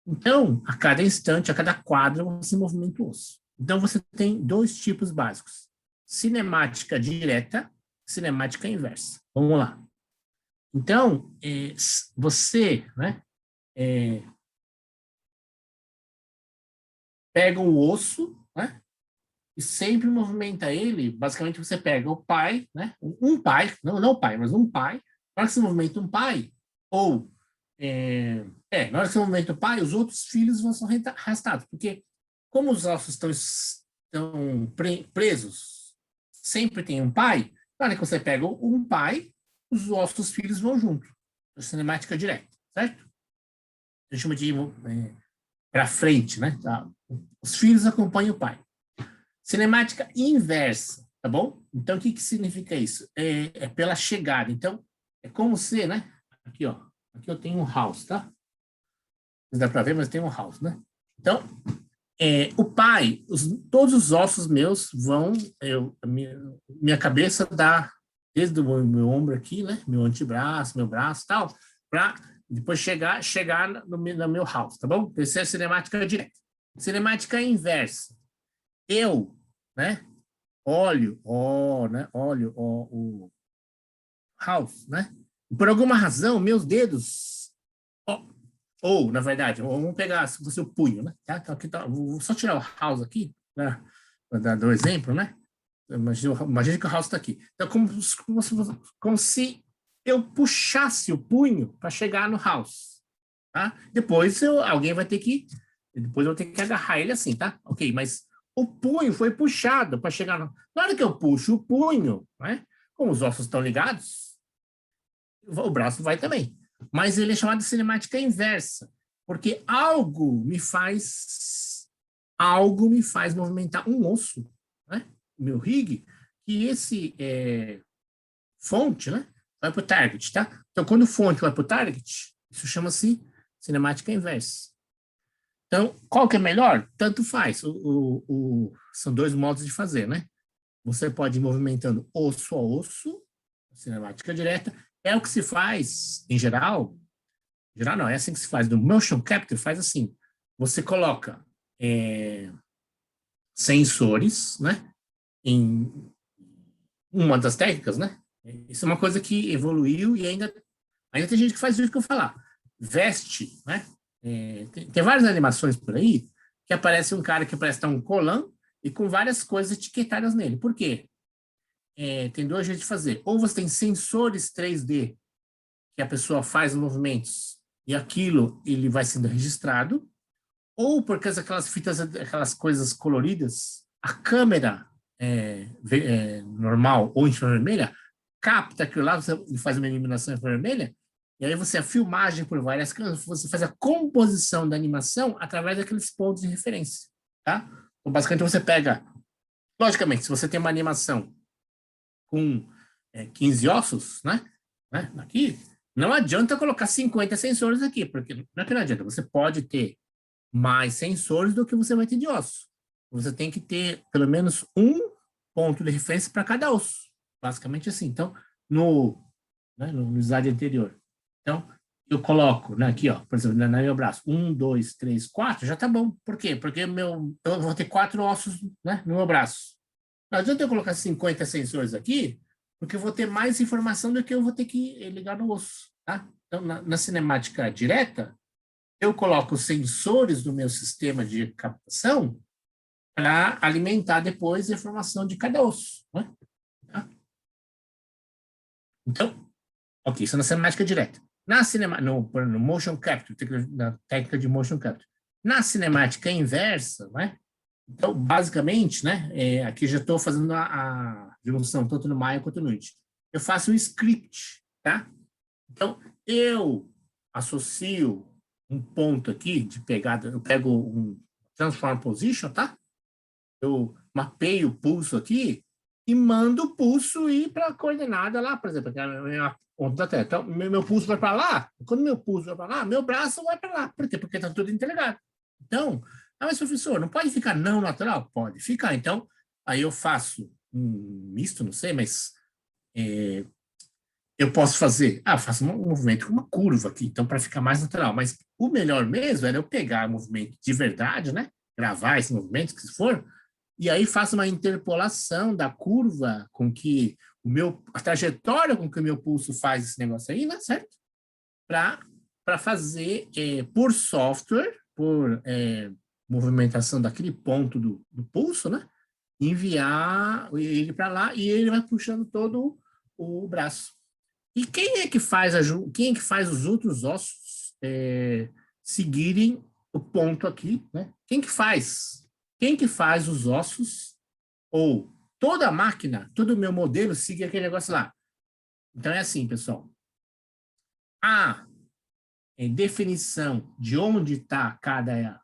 Então, a cada instante, a cada quadro, você movimenta o osso. Então, você tem dois tipos básicos. Cinemática direta, cinemática inversa. Vamos lá. Então, você, né, pega o osso, né, e sempre movimenta ele. Basicamente, você pega o pai, né, um pai, não o pai, mas um pai. Na hora que você movimenta um pai, ou na hora que você movimenta o pai, os outros filhos vão ser arrastados, porque como os ossos estão presos, sempre tem um pai. Na hora que você pega um pai, os ossos filhos vão junto. Cinemática direta, certo? A gente chama de para frente, né? Tá? Os filhos acompanham o pai. Cinemática inversa, tá bom? Então, o que significa isso? É pela chegada. Então, é como se, né? Aqui, ó. Aqui eu tenho um house, tá? Não dá para ver, mas tem um house, né? Então, o pai, todos os ossos meus vão, minha cabeça dá, desde o meu ombro aqui, né? Meu antebraço, meu braço e tal, para depois chegar no meu house, tá bom? Essa é a cinemática direta. Cinemática inversa. Eu, né? Olho o house, né? Por alguma razão, meus dedos, ou na verdade, vamos pegar o seu punho, né? Tá? Então, aqui tá, vou só tirar o house aqui, né? Para dar do exemplo, né? Imagina que o house está aqui. Então, como se eu puxasse o punho para chegar no house, tá? Depois alguém vai ter que, depois eu vou ter que agarrar ele assim, tá? Ok, mas o punho foi puxado para chegar na hora que eu puxo o punho, né? Como os ossos estão ligados, o braço vai também. Mas ele é chamado de cinemática inversa, porque algo me faz movimentar um osso, né? Meu rig, que esse fonte, né? Vai para o target, tá? Então, quando fonte vai para o target, isso chama-se cinemática inversa. Então, qual que é melhor? Tanto faz. São dois modos de fazer, né? Você pode ir movimentando osso a osso, cinemática direta. É o que se faz, em geral não, é assim que se faz. No Motion Capture, faz assim. Você coloca sensores, né? Em uma das técnicas, né? Isso é uma coisa que evoluiu e ainda tem gente que faz isso que eu falar. Veste, né? Tem várias animações por aí que aparece um cara que parece estar um colã e com várias coisas etiquetadas nele. Por quê? Tem dois jeitos de fazer. Ou você tem sensores 3D que a pessoa faz os movimentos e aquilo ele vai sendo registrado, ou porque aquelas fitas, aquelas coisas coloridas, a câmera normal ou infravermelha capta aquilo lá, você faz uma iluminação infravermelha, e aí a filmagem por várias câmeras, você faz a composição da animação através daqueles pontos de referência, tá? Então, basicamente, você pega, logicamente, se você tem uma animação com 15 ossos, né? Aqui, não adianta colocar 50 sensores aqui, porque não é que não adianta, você pode ter mais sensores do que você vai ter de osso. Você tem que ter pelo menos um ponto de referência para cada osso. Basicamente assim. Então, no slide anterior. Então, eu coloco, né, aqui, ó, por exemplo, no meu braço, 1, 2, 3, 4, já tá bom. Por quê? Porque eu vou ter 4 ossos, né, no meu braço. Não adianta eu colocar 50 sensores aqui, porque eu vou ter mais informação do que eu vou ter que ligar no osso, tá? Então, na cinemática direta, eu coloco sensores no meu sistema de captação para alimentar depois a informação de cada osso, né? Tá? Então, ok, isso é na cinemática direta. No motion capture, na técnica de motion capture. Na cinemática inversa, né? Então, basicamente, né? Aqui já estou fazendo a junção tanto no Maya quanto no Unity. Eu faço um script, tá? Então, eu associo um ponto aqui de pegada, eu pego um transform position, tá? Eu mapeio o pulso aqui e mando o pulso ir para a coordenada lá, por exemplo, que é a minha ponta da Terra. Então, meu pulso vai para lá, quando meu pulso vai para lá, meu braço vai para lá. Por quê? Porque está tudo interligado. Então, mas professor, não pode ficar não natural? Pode ficar. Então, aí eu faço um misto, não sei, mas eu posso fazer, faço um movimento com uma curva aqui, então para ficar mais natural. Mas o melhor mesmo era eu pegar o movimento de verdade, né? Gravar esse movimento, que se for, e aí faço uma interpolação da curva com que a trajetória com que o meu pulso faz esse negócio aí, né? Certo? Para fazer por software, por movimentação daquele ponto do pulso, né? Enviar ele para lá e ele vai puxando todo o braço. E quem é que faz os outros ossos seguirem o ponto aqui, né? Quem que faz? Quem que faz os ossos ou toda a máquina, todo o meu modelo seguir aquele negócio lá? Então é assim, pessoal. A definição de onde está cada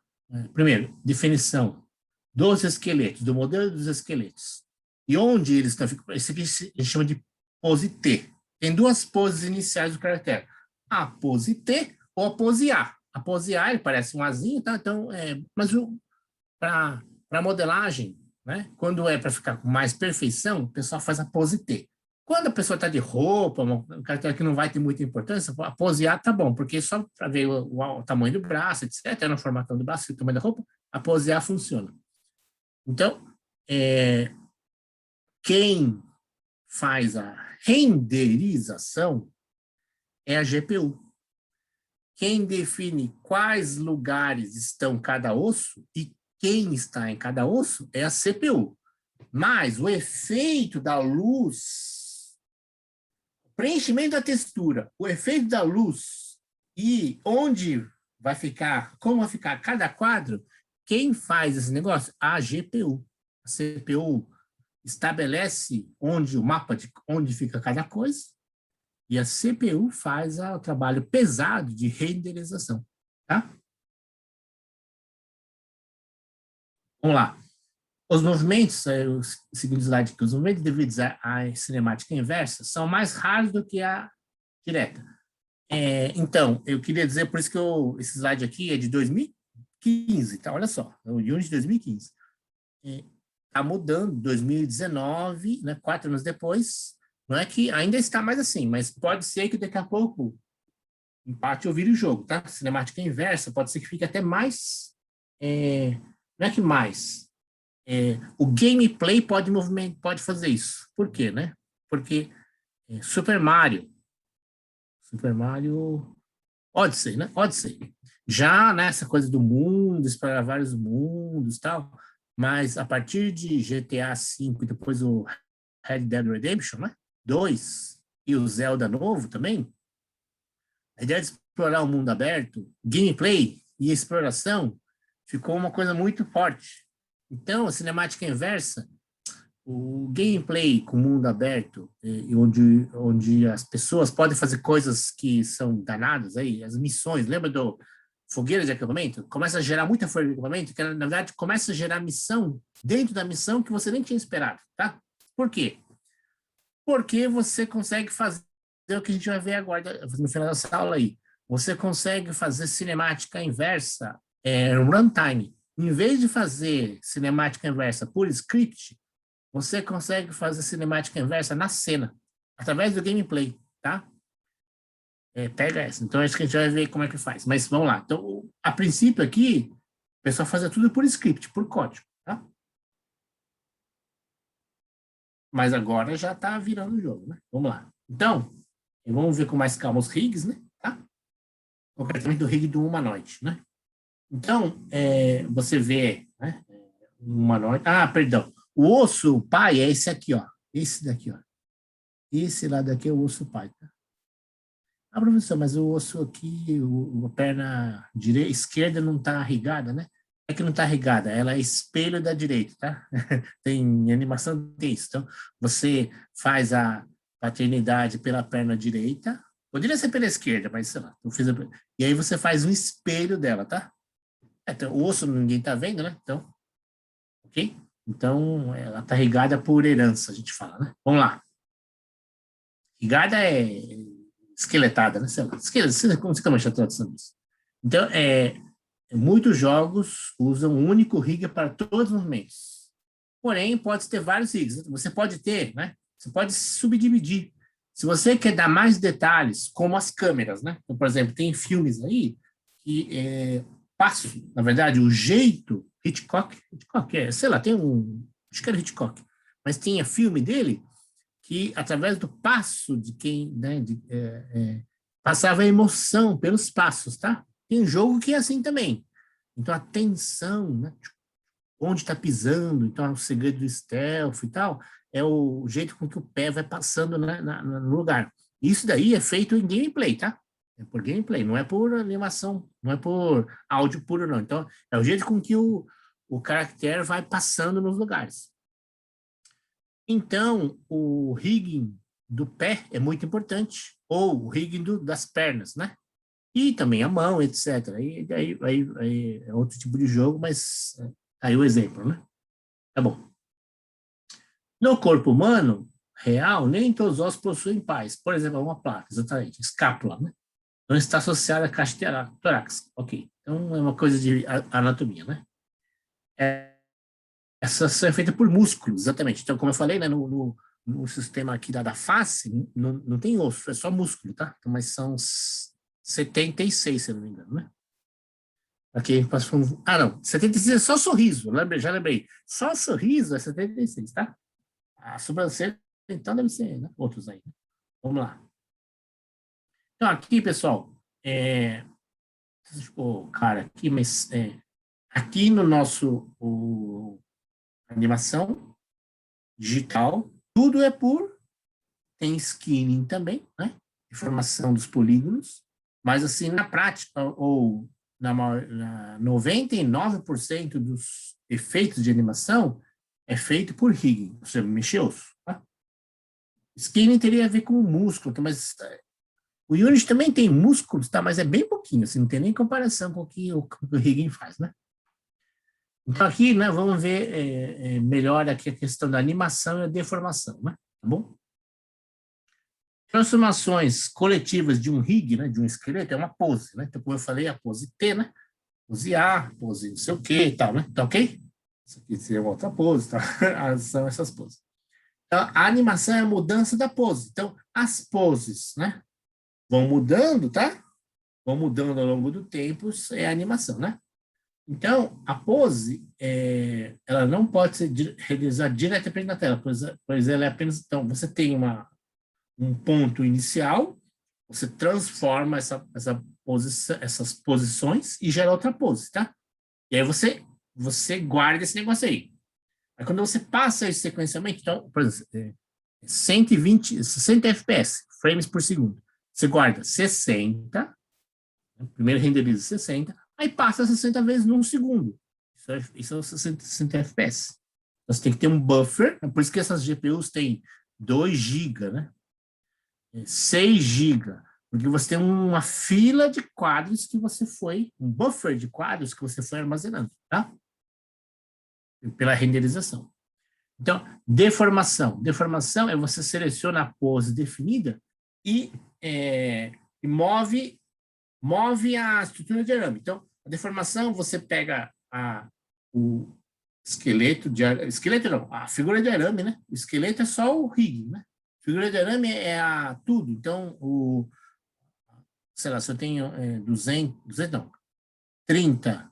primeiro, definição dos esqueletos, do modelo dos esqueletos e onde eles estão. Isso aqui a gente chama de pose T. Tem duas poses iniciais do caractere. A pose T ou a pose A. A pose A, ele parece um Azinho, tá? Então, mas para modelagem, né? Quando é para ficar com mais perfeição, o pessoal faz a pose T. Quando a pessoa está de roupa, um caractere que não vai ter muita importância, a pose A tá bom, porque só para ver o tamanho do braço, etc., no formatão do braço, o tamanho da roupa, a pose A funciona. Então, quem faz a renderização é a GPU. Quem define quais lugares estão cada osso e quem está em cada osso é a CPU. Mas o efeito da luz, o preenchimento da textura, o efeito da luz e onde vai ficar, como vai ficar cada quadro, quem faz esse negócio? A GPU. A CPU estabelece o mapa de onde fica cada coisa e a CPU faz o trabalho pesado de renderização, tá? Vamos lá. Os movimentos, o segundo slide aqui, os movimentos devidos à cinemática inversa são mais raros do que a direta. Então, eu queria dizer, por isso que esse slide aqui é de 2015, tá? Olha só, é o Unity de 2015. Está mudando, 2019, né, 4 anos depois, não é que ainda está mais assim, mas pode ser que daqui a pouco empate ou vire o jogo, tá? Cinemática inversa, pode ser que fique até mais, não é que mais, o gameplay pode fazer isso. Por quê, né? Porque Super Mario Odyssey, né? Odyssey. Já nessa coisa do mundo, explorar vários mundos e tal, mas a partir de GTA V e depois o Red Dead Redemption, né? 2 e o Zelda novo também, a ideia de explorar o mundo aberto, gameplay e exploração ficou uma coisa muito forte. Então, a cinemática inversa, o gameplay com mundo aberto, onde as pessoas podem fazer coisas que são danadas, aí, as missões, lembra do fogueira de acampamento? Começa a gerar muita fogueira de acampamento, que na verdade começa a gerar missão dentro da missão que você nem tinha esperado, tá? Por quê? Porque você consegue fazer o que a gente vai ver agora no final dessa aula aí. Você consegue fazer cinemática inversa runtime. Em vez de fazer cinemática inversa por script, você consegue fazer cinemática inversa na cena, através do gameplay, tá? Pega essa. Então, acho que a gente vai ver como é que faz. Mas vamos lá. Então, a princípio aqui, o pessoal fazia tudo por script, por código, tá? Mas agora já está virando o jogo, né? Vamos lá. Então, vamos ver com mais calma os rigs, né? Tá? Concretamente do rig do humanoide, né? Então, você vê, né? Humanoide. Ah, perdão. O osso, o pai, é esse aqui, ó. Esse daqui, ó. esse lado aqui é o osso pai, tá? Ah, professor, mas o osso aqui, a perna direita, esquerda não está irrigada, né? É que não está irrigada, ela é espelho da direita, tá? Tem animação tem isso. Então, você faz a paternidade pela perna direita, poderia ser pela esquerda, mas sei lá. E aí você faz um espelho dela, tá? Então, o osso ninguém está vendo, né? Então, ok? Então, ela está irrigada por herança, a gente fala, né? Vamos lá. Irrigada é esqueletada, né? Sei lá. Como se chama a tradução disso? Então, muitos jogos usam um único rig para todos os movimentos. Porém, pode ter vários rigs. Você pode ter, né? Você pode subdividir. Se você quer dar mais detalhes, como as câmeras, né? Então, por exemplo, tem filmes aí que passo, na verdade, o jeito Hitchcock, sei lá, tem acho que era Hitchcock, mas tinha filme dele que, através do passo de quem, né, passava a emoção pelos passos, tá? Tem jogo que é assim também. Então, a tensão, né? Onde está pisando, então, o segredo do stealth e tal, é o jeito com que o pé vai passando, né, no lugar. Isso daí é feito em gameplay, tá? É por gameplay, não é por animação, não é por áudio puro, não. Então, é o jeito com que o caractere vai passando nos lugares. Então, o rigging do pé é muito importante, ou o rigging das pernas, né? E também a mão, etc. Aí é outro tipo de jogo, mas aí o exemplo, né? Tá bom. No corpo humano real, nem todos os ossos possuem pás. Por exemplo, uma placa, exatamente, escápula, né? Não está associada à caixa torácica. Ok. Então, é uma coisa de anatomia, né? Essa é feita por músculos, exatamente. Então, como eu falei, né, no sistema aqui da face, não tem osso, é só músculo, tá? Então, mas são 76, se eu não me engano, né? Aqui, não, 76 é só sorriso, já lembrei. Só sorriso é 76, tá? A sobrancelha, então, deve ser, né? Outros aí. Né? Vamos lá. Então, aqui, pessoal, cara, aqui, mas aqui no nosso animação digital, tudo é tem skinning também, né? Informação dos polígonos, mas assim, na prática, ou na 99% dos efeitos de animação é feito por rigging, você mexeu. Tá? Skinning teria a ver com o músculo, mas o Unity também tem músculos, tá? Mas é bem pouquinho, assim, não tem nem comparação com o que o rigging faz, né? Então aqui, né, vamos ver melhor aqui a questão da animação e a deformação, né? Tá bom? Transformações coletivas de um rig, né, de um esqueleto, é uma pose, né? Então, como eu falei, a pose T, né? Pose A, pose não sei o que e tal, né? Tá ok? Isso aqui seria uma outra pose, tá? São essas poses. Então, a animação é a mudança da pose. Então, as poses, né? Vão mudando, tá? Vão mudando ao longo do tempo, é a animação, né? Então, a pose, ela não pode ser realizada diretamente na tela, pois ela é apenas... Então, você tem um ponto inicial, você transforma essas posições e gera outra pose, tá? E aí você guarda esse negócio aí. Aí quando você passa esse sequenciamento, então, por exemplo, 60 FPS, frames por segundo. Você guarda 60, primeiro renderiza 60, aí passa 60 vezes num segundo. Isso é 60 FPS. Então, você tem que ter um buffer, por isso que essas GPUs têm 2 GB, né? 6 GB, porque você tem uma fila de quadros que você um buffer de quadros que você foi armazenando, tá? Pela renderização. Então, deformação. Deformação é você seleciona a pose definida e move a estrutura de arame. Então, a deformação, você pega o esqueleto não, a figura de arame, né? O esqueleto é só o rig, né? Figura de arame é tudo. Então, sei lá, se eu tenho 200 não, 30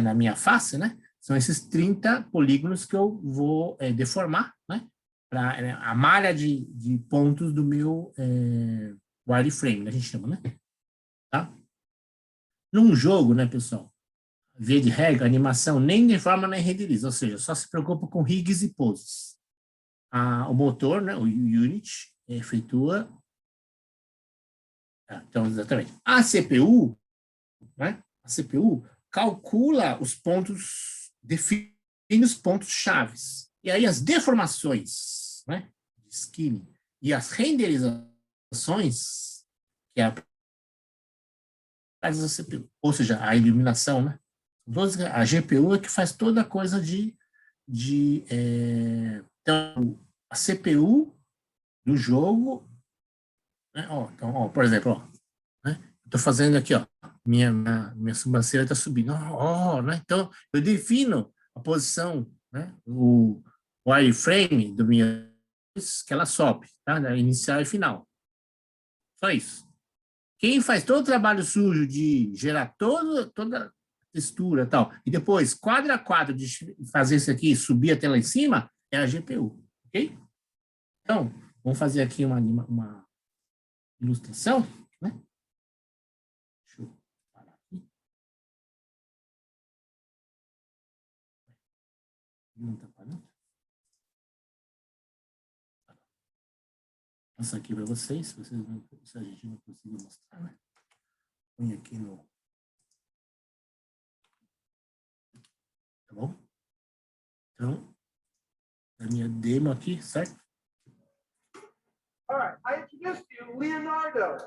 na minha face, né? São esses 30 polígonos que eu vou deformar, né? Para a malha de pontos do meu wireframe, né? A gente chama, né? Tá? Num jogo, né, pessoal? Via de regra, a animação nem deforma nem renderiza, ou seja, só se preocupa com rigs e poses. o motor, né, o unit, efetua... Então, exatamente. A CPU, né, a CPU calcula os pontos, define os pontos chaves. E aí as deformações, né, de scaling, e as renderizações, que é a CPU, ou seja, a iluminação, né? A GPU é que faz toda a coisa então, a CPU do jogo, né? Então, por exemplo, né? Estou fazendo aqui, minha sobrancelha está subindo, né? Então, eu defino a posição, né? O wireframe do minha que ela sobe, tá? Inicial e final. Só isso. Quem faz todo o trabalho sujo de gerar toda a textura e tal, e depois, quadro a quadro, de fazer isso aqui, subir até lá em cima, é a GPU, ok? Então, vamos fazer aqui uma ilustração, né? Deixa eu parar aqui. Não está parando? Vou passar aqui para vocês, se a gente não conseguir mostrar, né? Põe aqui no... Tá bom? Então, a minha demo aqui, certo? All right, I introduced you Leonardo,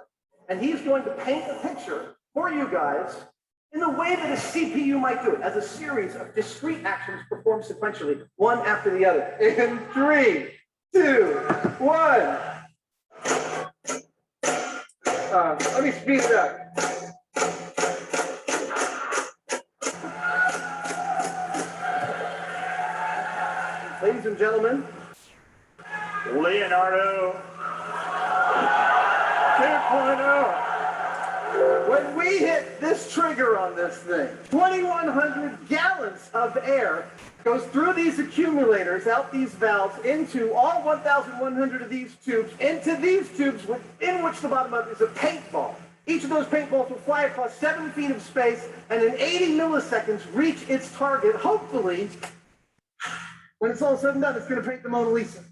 and he's going to paint a picture for you guys in the way that a CPU might do it, as a series of discrete actions performed sequentially, one after the other. In 3, 2, 1. Let me speed it up. Ladies and gentlemen, Leonardo 2.0. When we hit this trigger on this thing, 2,100 gallons of air goes through these accumulators, out these valves, into all 1,100 of these tubes, into these tubes in which the bottom of is a paintball. Each of those paintballs will fly across 7 feet of space and in 80 milliseconds reach its target, hopefully, when it's all said and done, it's going to paint the Mona Lisa.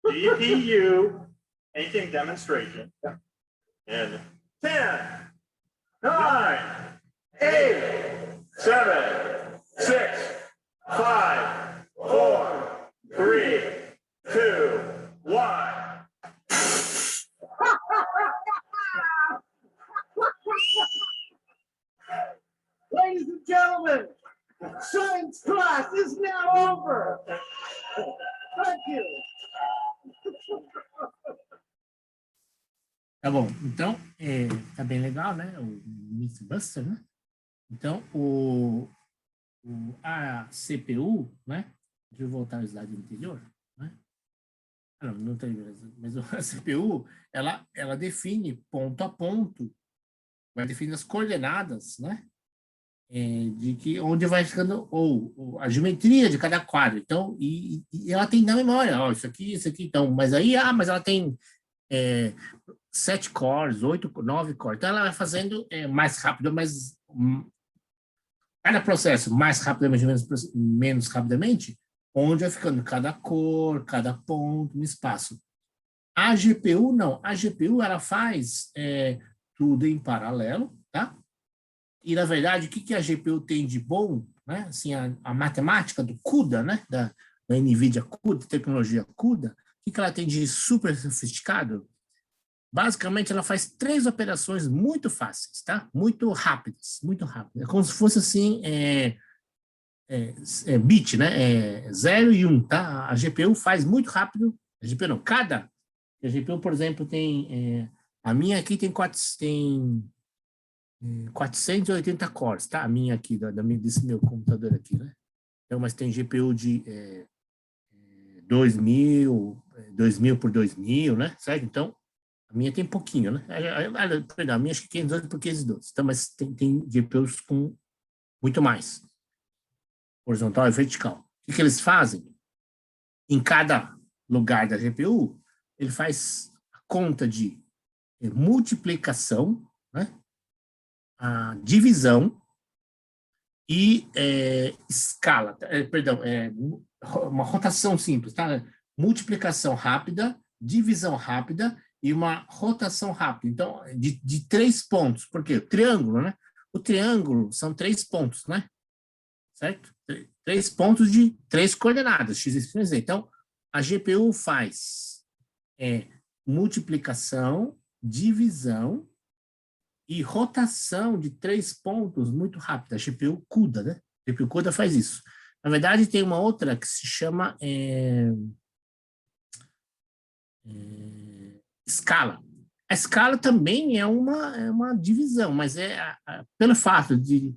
GPU painting demonstration. Yeah. In 10, 9, 8, 7, 6, 5, 4, 3, 2, 1. Ladies and gentlemen, science class is now over. Thank you. Tá bom, então, tá bem legal, né? O Mythbuster, né? Então, a CPU, né? Deixa eu voltar ao slide anterior, né? Não tem, mas a CPU, ela define ponto a ponto, vai definir as coordenadas, né? De que onde vai ficando, ou a geometria de cada quadro. Então, e ela tem na memória, isso aqui, então, mas aí, mas ela tem 7 cores, 8, 9 cores. Então, ela vai fazendo mais rápido, mas cada processo mais rapidamente, menos rapidamente, onde vai ficando cada cor, cada ponto no espaço. A GPU, não. A GPU, ela faz tudo em paralelo, tá? E, na verdade, o que a GPU tem de bom, né? Assim, a matemática do CUDA, né? Da NVIDIA CUDA, tecnologia CUDA, o que ela tem de super sofisticado? Basicamente, ela faz 3 operações muito fáceis, tá? Muito rápidas, muito rápidas. É como se fosse assim, bit, né? 0 e 1, tá? A GPU faz muito rápido. A GPU não, a GPU, por exemplo, tem... a minha aqui tem 480 cores, tá? A minha aqui, desse meu computador aqui, né? Então, mas tem GPU de 2000 por 2000, né? Certo? Então, a minha tem pouquinho, né? Perdão, a minha acho que 512 por 512. Então, mas tem GPUs com muito mais. Horizontal e vertical. O que eles fazem? Em cada lugar da GPU, ele faz a conta de multiplicação, né? A divisão e escala. Perdão, uma rotação simples, tá? multiplicação rápida, divisão rápida e uma rotação rápida. Então, de 3 pontos. Por quê? O triângulo, né? O triângulo são 3 pontos, né? Certo? 3 pontos de 3 coordenadas, x, y, z. Então, a GPU faz multiplicação, divisão e rotação de 3 pontos muito rápida. A GPU CUDA, né? A GPU CUDA faz isso. Na verdade, tem uma outra que se chama escala. A escala também é uma divisão, mas pelo fato de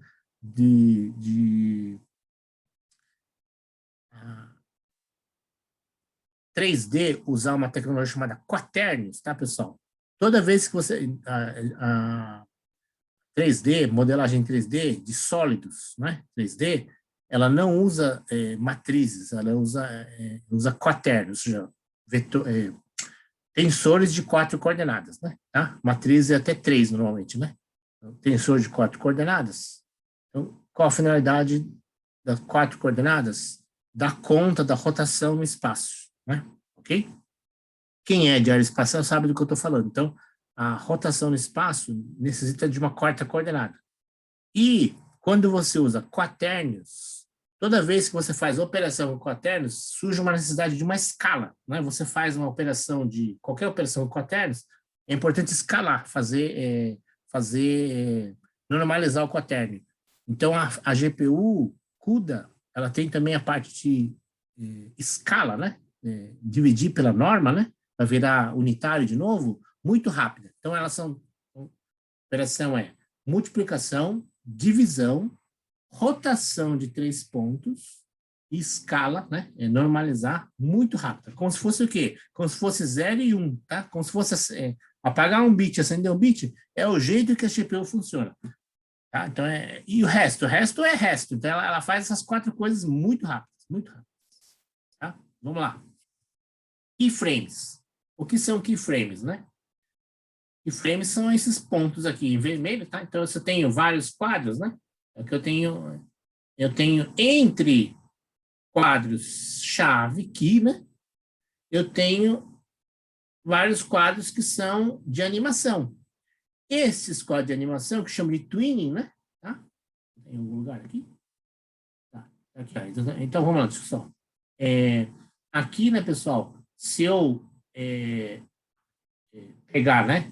3D usar uma tecnologia chamada quaternions, tá, pessoal? Toda vez que você... 3D, modelagem 3D de sólidos, né? 3D, ela não usa matrizes, ela usa quaternions, ou seja, tensores de 4 coordenadas, né? Tá? Matriz é até 3 normalmente, né? Então, tensor de 4 coordenadas. Então, qual a finalidade das 4 coordenadas? Dar conta da rotação no espaço, né? Ok? Quem é de área espacial sabe do que eu estou falando. Então, a rotação no espaço necessita de uma 4ª coordenada. E quando você usa quaternions, toda vez que você faz operação com quaternions, surge uma necessidade de uma escala, né? Você faz uma operação qualquer operação com quaternions, é importante escalar, normalizar o quaternio. Então, a GPU CUDA, ela tem também a parte de escala, né? Dividir pela norma, né? Para virar unitário de novo, muito rápida. Então, a operação é multiplicação, divisão, rotação de 3 pontos e escala, né? Normalizar muito rápido. Como se fosse o quê? Como se fosse 0 e 1, tá? Como se fosse apagar um bit, acender um bit, é o jeito que a GPU funciona. Tá? Então, e o resto é resto. Então, ela faz essas 4 coisas muito rápidas, muito rápidas. Tá? Vamos lá. Keyframes. O que são keyframes, né? Keyframes são esses pontos aqui em vermelho, tá? Então, eu tenho vários quadros, né? É que eu tenho entre quadros-chave, key, né? Eu tenho vários quadros que são de animação. Esses quadros de animação, que chamam de twinning, né? Tá? Tem algum lugar aqui? Tá. Aqui, ó. Então, vamos lá, discussão. Aqui, né, pessoal, se eu pegar, né,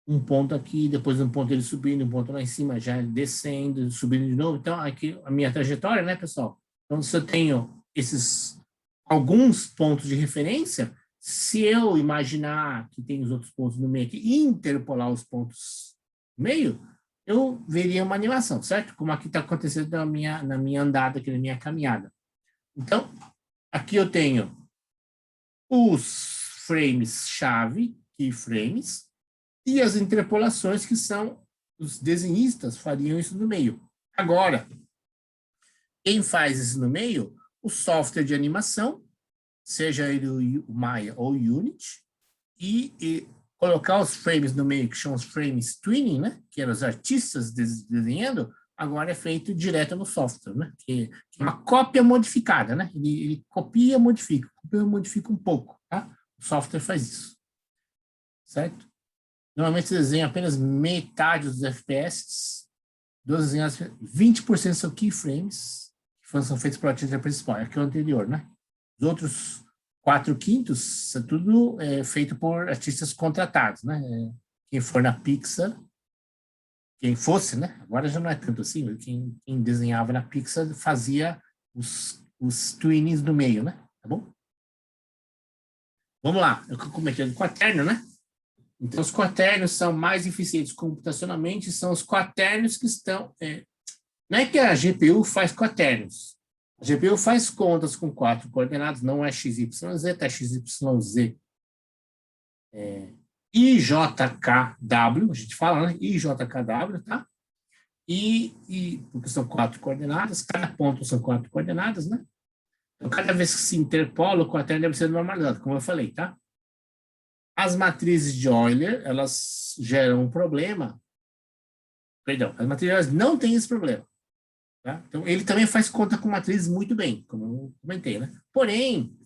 um ponto aqui, depois um ponto ele subindo, um ponto lá em cima já descendo, subindo de novo. Então, aqui a minha trajetória, né, pessoal? Então, se eu tenho alguns pontos de referência, se eu imaginar que tem os outros pontos no meio aqui e interpolar os pontos no meio, eu veria uma animação, certo? Como aqui está acontecendo na minha andada, aqui na minha caminhada. Então, aqui eu tenho os frames-chave, keyframes, e as interpolações que são, os desenhistas fariam isso no meio. Agora, quem faz isso no meio? O software de animação, seja ele o Maya ou o Unity, e colocar os frames no meio, que são os frames twinning, né? Que eram os artistas desenhando, agora é feito direto no software, né? Que é uma cópia modificada, né? Ele copia e modifica um pouco, tá? O software faz isso, certo? Normalmente você desenha apenas metade dos FPS, 20% são keyframes, que são feitos pela arquitetura principal, é que é o anterior, né? Os outros 4/5 são tudo feito por artistas contratados, né? Quem for na Pixar, quem fosse, né? Agora já não é tanto assim, quem desenhava na Pixar fazia os twinings no meio, né? Tá bom? Vamos lá, eu comentei do quaterno, né? Então, os quaternios são mais eficientes computacionalmente, são os quaternios que estão... não é que a GPU faz quaternios. A GPU faz contas com 4 coordenadas, não é XYZ, tá XYZ. IJKW, a gente fala, né? IJKW, tá? Porque são 4 coordenadas, cada ponto são 4 coordenadas, né? Então, cada vez que se interpola, o quaterno deve ser normalizado, como eu falei, tá? As matrizes de Euler, elas geram um problema. Perdão, as matrizes não têm esse problema. Tá? Então, ele também faz conta com matrizes muito bem, como eu comentei, né? Porém,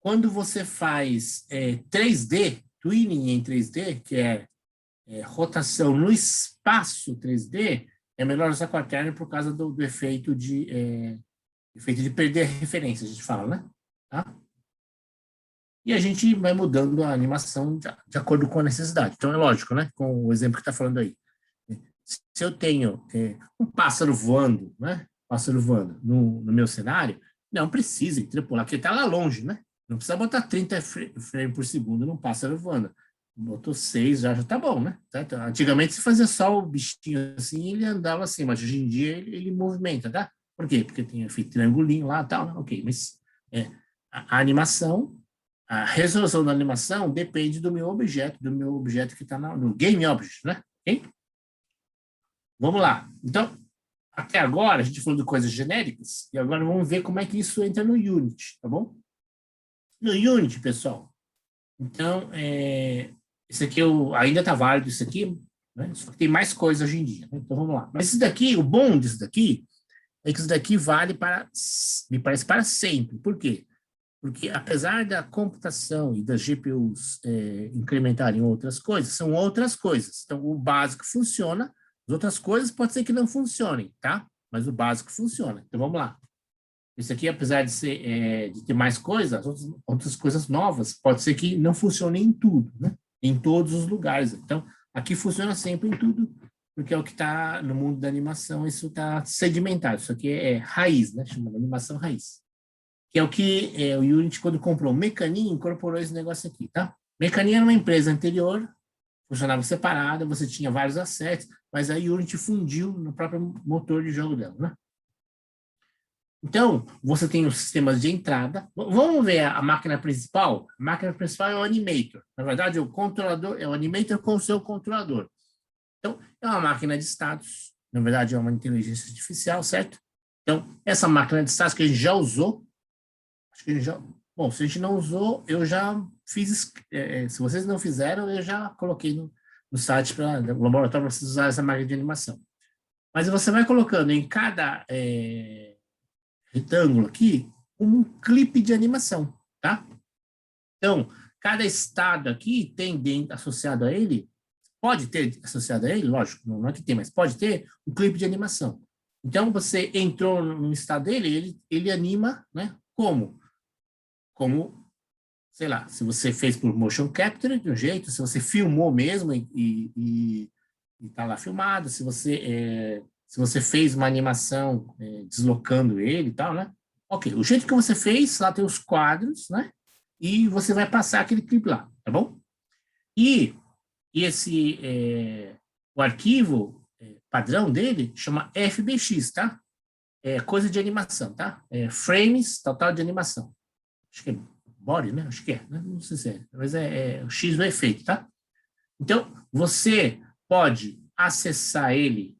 quando você faz 3D, twinning em 3D, que é rotação no espaço 3D, é melhor usar quaterno por causa do efeito de perder a referência, a gente fala, né? Tá? E a gente vai mudando a animação de acordo com a necessidade. Então, é lógico, né? Com o exemplo que está falando aí. Se eu tenho um pássaro voando, né? Pássaro voando no meu cenário, não precisa tripular, porque está lá longe, né? Não precisa botar 30 frames por segundo num pássaro voando. Botou 6, já tá bom, né? Certo? Antigamente se fazia só o bichinho assim, ele andava assim, mas hoje em dia ele movimenta, tá? Por quê? Porque tem feito triangulinho lá e tal, né? Ok, mas a animação, a resolução da animação depende do meu objeto que está no Game Object, né? Ok? Vamos lá. Então, até agora a gente falou de coisas genéricas, e agora vamos ver como é que isso entra no Unity, tá bom? No Unity, pessoal, então, esse aqui ainda está válido, isso aqui, né? Só que tem mais coisa hoje em dia, né? Então vamos lá. Mas isso daqui, o bom disso daqui, é que isso daqui vale me parece, para sempre. Por quê? Porque apesar da computação e das GPUs incrementarem outras coisas, são outras coisas. Então, o básico funciona, as outras coisas pode ser que não funcionem, tá? Mas o básico funciona. Então, vamos lá. Isso aqui, apesar de ter mais coisas, outras coisas novas, pode ser que não funcione em tudo, né? Em todos os lugares. Então, aqui funciona sempre em tudo, porque é o que está no mundo da animação, isso está sedimentado. Isso aqui é raiz, né? Chamada animação raiz. Que é o que o Unity, quando comprou o Mecanim, incorporou esse negócio aqui, tá? Mecanim era uma empresa anterior, funcionava separada, você tinha vários assets, mas a Unity fundiu no próprio motor de jogo dela, né? Então, você tem os sistemas de entrada. Vamos ver a máquina principal? A máquina principal é o Animator. Na verdade, o controlador é o Animator com o seu controlador. Então, é uma máquina de status. Na verdade, é uma inteligência artificial, certo? Então, essa máquina de status que a gente já usou, acho que a gente já... Bom, se a gente não usou, eu já fiz... se vocês não fizeram, eu já coloquei no site, no laboratório, para vocês usarem essa máquina de animação. Mas você vai colocando em cada... retângulo aqui, um clipe de animação, tá? Então, cada estado aqui tem associado a ele, pode ter associado a ele, lógico, não é que tem, mas pode ter um clipe de animação. Então, você entrou no estado dele, ele anima, né? Como, sei lá, se você fez por motion capture de um jeito, se você filmou mesmo e tá lá filmado, se você fez uma animação deslocando ele e tal, né? Ok, o jeito que você fez, lá tem os quadros, né? E você vai passar aquele clipe lá, tá bom? E o arquivo padrão dele chama FBX, tá? É coisa de animação, tá? Frames total de animação. Acho que é body, né? Acho que é, né? Não sei se é, mas é o X do efeito, tá? Então, você pode acessar ele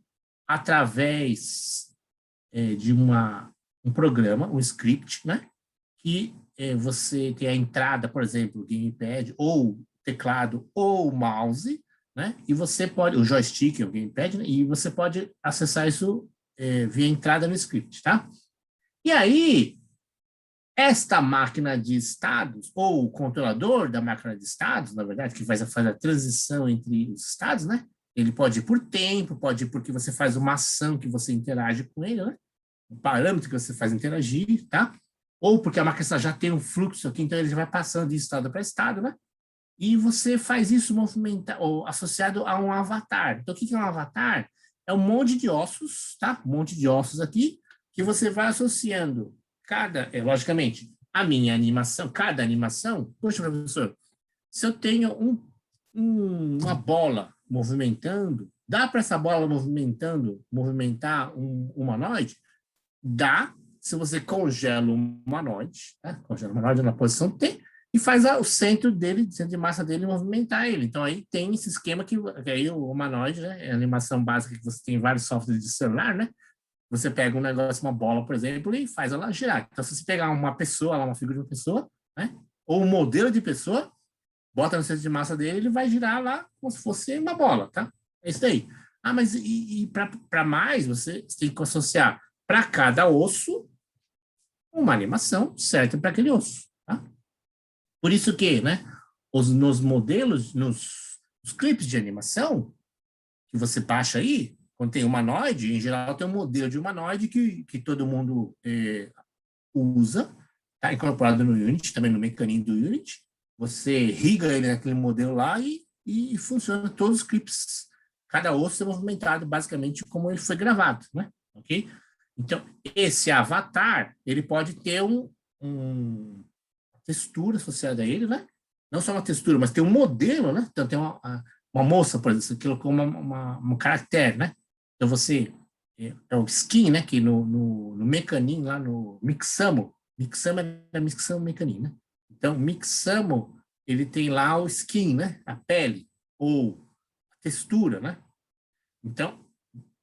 através de um programa, um script, né? Que você tem a entrada, por exemplo, o gamepad, ou teclado, ou mouse, né? E você pode, o joystick, o gamepad, né? E você pode acessar isso via entrada no script, tá? E aí, esta máquina de estados, ou o controlador da máquina de estados, na verdade, que faz a transição entre os estados, né? Ele pode ir por tempo, pode ir porque você faz uma ação que você interage com ele, né? Um parâmetro que você faz interagir, tá? Ou porque a máquina já tem um fluxo aqui, então ele já vai passando de estado para estado, né? E você faz isso ou associado a um avatar. Então, o que é um avatar? É um monte de ossos, tá? Um monte de ossos aqui, que você vai associando logicamente, a minha animação, cada animação. Poxa, professor, se eu tenho uma bola movimentando, dá para essa bola movimentar um humanoide? Dá, se você congela o humanoide, né? Congela o humanoide na posição T, e faz o centro de massa dele movimentar ele. Então, aí tem esse esquema que aí o humanoide, né? É a animação básica que você tem em vários softwares de celular, né? Você pega um negócio, uma bola, por exemplo, e faz ela girar. Então, se você pegar uma pessoa, uma figura de uma pessoa, né? Ou um modelo de pessoa, bota no centro de massa dele, ele vai girar lá como se fosse uma bola, tá? É isso daí. Ah, mas para mais, você tem que associar para cada osso uma animação certa para aquele osso. Tá? Por isso que, né, nos modelos, nos clipes de animação que você baixa aí, quando tem humanoide, em geral tem um modelo de humanoide que todo mundo usa, tá incorporado no Unity, também no mecanismo do Unity. Você riga ele naquele modelo lá e funciona todos os clipes. Cada osso é movimentado basicamente como ele foi gravado, né? Ok? Então, esse avatar, ele pode ter uma textura associada a ele, né? Não só uma textura, mas tem um modelo, né? Então, tem uma moça, por exemplo, você colocou um caractere, né? Então, você... É o skin, né? Que no Mecanim, lá no Mixamo é Mixamo Mecanim, né? Então, Mixamo, ele tem lá o skin, né? A pele, ou a textura, né? Então,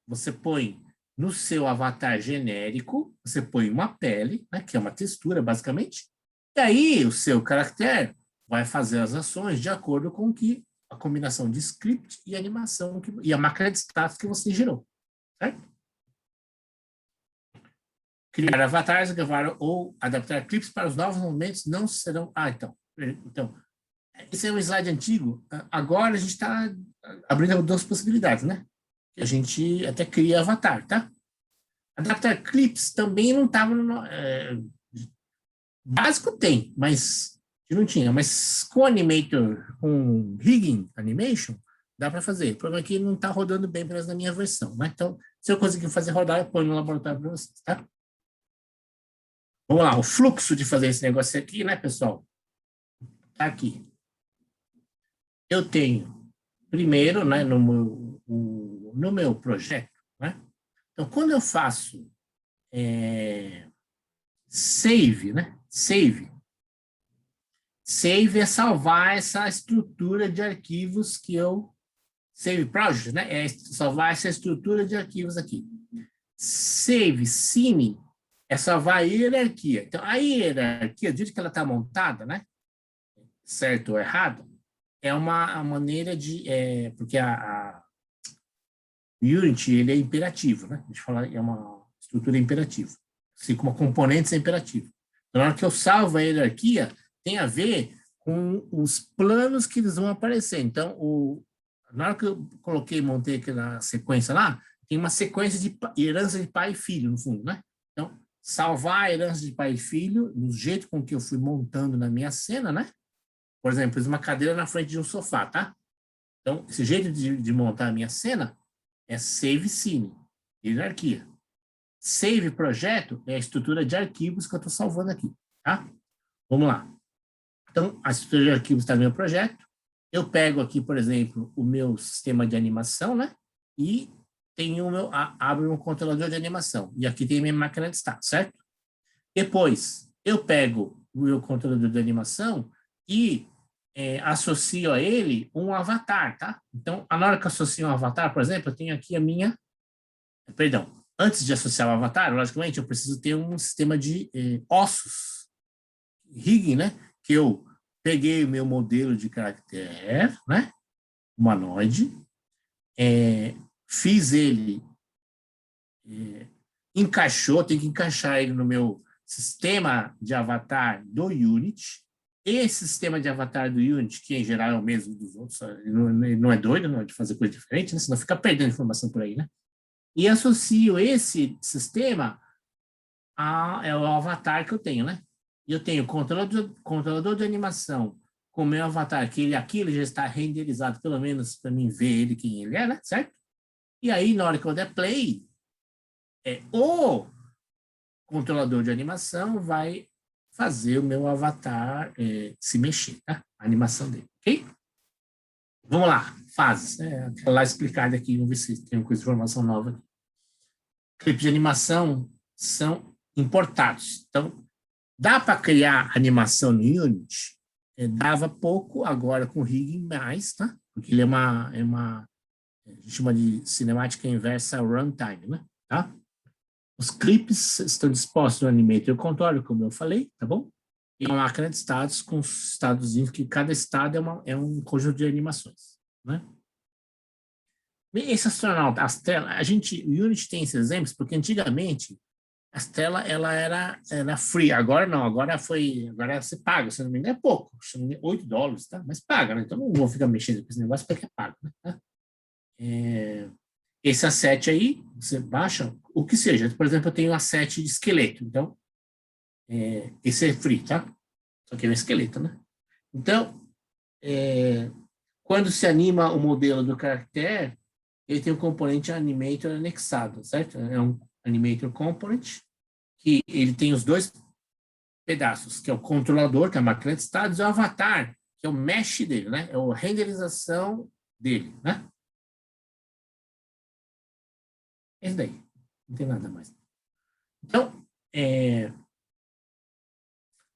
você põe no seu avatar genérico, você põe uma pele, né? Que é uma textura, basicamente. E aí, o seu caractere vai fazer as ações de acordo com que a combinação de script e animação e a máquina de status que você gerou, certo? Criar avatares, gravar ou adaptar clipes para os novos momentos não serão... Então, esse é um slide antigo. Agora a gente está abrindo duas possibilidades, né? A gente até cria avatar, tá? Adaptar clips também não estava no... básico tem, mas não tinha. Mas com Animator, com Rigging Animation, dá para fazer. O problema é que não está rodando bem, pelo menos na minha versão, né? Então, se eu conseguir fazer rodar, eu ponho no laboratório para vocês, tá? Vamos lá, o fluxo de fazer esse negócio aqui, né, pessoal? Tá aqui. Eu tenho, primeiro, né, no meu projeto, né? Então, quando eu faço save, né? Save é salvar essa estrutura de arquivos que eu... Save project, né? É salvar essa estrutura de arquivos aqui. Save scene é salvar a hierarquia. Então, a hierarquia, do jeito que ela está montada, né? Certo ou errado, é uma maneira de... porque a Unity, ele é imperativo, né? Deixa eu falar, é uma estrutura imperativa. Assim como componentes é imperativo. Na hora que eu salvo a hierarquia, tem a ver com os planos que eles vão aparecer. Então, na hora que eu montei aquela sequência lá, tem uma sequência de herança de pai e filho, no fundo, né? Então, salvar a herança de pai e filho, do jeito com que eu fui montando na minha cena, né? Por exemplo, fiz uma cadeira na frente de um sofá, tá? Então, esse jeito de montar a minha cena é save scene, hierarquia. Save projeto é a estrutura de arquivos que eu estou salvando aqui, tá? Vamos lá. Então, a estrutura de arquivos está no meu projeto. Eu pego aqui, por exemplo, o meu sistema de animação, né? E tenho abro um controlador de animação. E aqui tem minha máquina de status, certo? Depois, eu pego o meu controlador de animação e associo a ele um avatar, tá? Então, na hora que eu associo um avatar, por exemplo, eu tenho aqui a minha... Perdão. Antes de associar o avatar, logicamente, eu preciso ter um sistema de ossos. Rigging, né? Que eu peguei o meu modelo de caractere, né? Humanoide, fiz ele, encaixou, tem que encaixar ele no meu sistema de avatar do Unity. Esse sistema de avatar do Unity, que em geral é o mesmo dos outros, não é doido, não é de fazer coisa diferente, né? Senão fica perdendo informação por aí, né? E associo esse sistema ao avatar que eu tenho, né? Eu tenho controlador de animação com o meu avatar, que aquilo já está renderizado, pelo menos para mim ver ele quem ele é, né? Certo? E aí, na hora que eu der play, o controlador de animação vai fazer o meu avatar se mexer, tá? A animação dele, ok? Vamos lá, fases. Aquela explicada aqui, vamos ver se tem uma coisa de informação nova aqui. Clipes de animação são importados. Então, dá para criar animação no Unity? Dava pouco, agora com rigging mais, tá? Porque ele a gente chama de cinemática inversa runtime, né? Tá? Os clipes estão dispostos no Animator Controller, como eu falei, tá bom? E uma máquina de estados com estados que cada estado é um conjunto de animações, né? Esse astronauta, as telas, o Unity tem esses exemplos, porque antigamente as telas ela era free, agora não, agora você paga, se não me engano é pouco, $8, tá? Mas paga, né? Então não vou ficar mexendo com esse negócio porque é pago, né? Tá? Esse asset aí, você baixa o que seja, por exemplo, eu tenho um asset de esqueleto, então esse é free, tá? Só que é um esqueleto, né? Então, quando se anima o modelo do caractere, ele tem um componente animator anexado, certo? É um animator component, que ele tem os dois pedaços, que é o controlador, que é a máquina de estados, e o avatar, que é o mesh dele, né? É a renderização dele, né? Esse daí. Não tem nada mais. Então,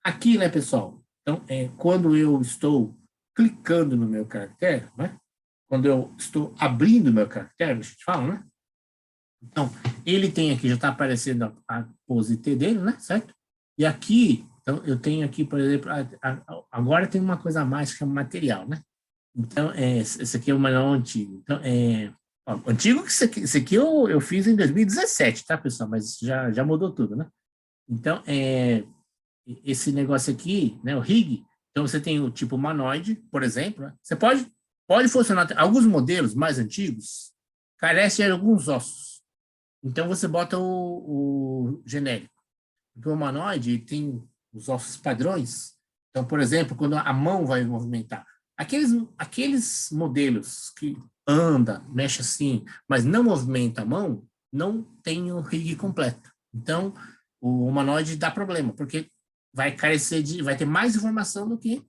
aqui, né, pessoal? Então, quando eu estou clicando no meu caractere, né? Quando eu estou abrindo o meu caractere, a gente fala, né? Então, ele tem aqui, já está aparecendo a pose T dele, né? Certo? E aqui, então, eu tenho aqui, por exemplo, agora tem uma coisa a mais que é o material, né? Então, esse aqui é o manual antigo. Então, antigo que esse aqui eu fiz em 2017, tá, pessoal? Mas já mudou tudo, né? Então, esse negócio aqui, né, o rig, então você tem o tipo humanoide, por exemplo, né? Você pode funcionar, alguns modelos mais antigos carecem de alguns ossos. Então, você bota o genérico. Porque o humanoide tem os ossos padrões. Então, por exemplo, quando a mão vai movimentar, aqueles modelos que anda, mexe assim, mas não movimenta a mão, não tem o rig completo. Então, o humanoide dá problema, porque vai ter mais informação do que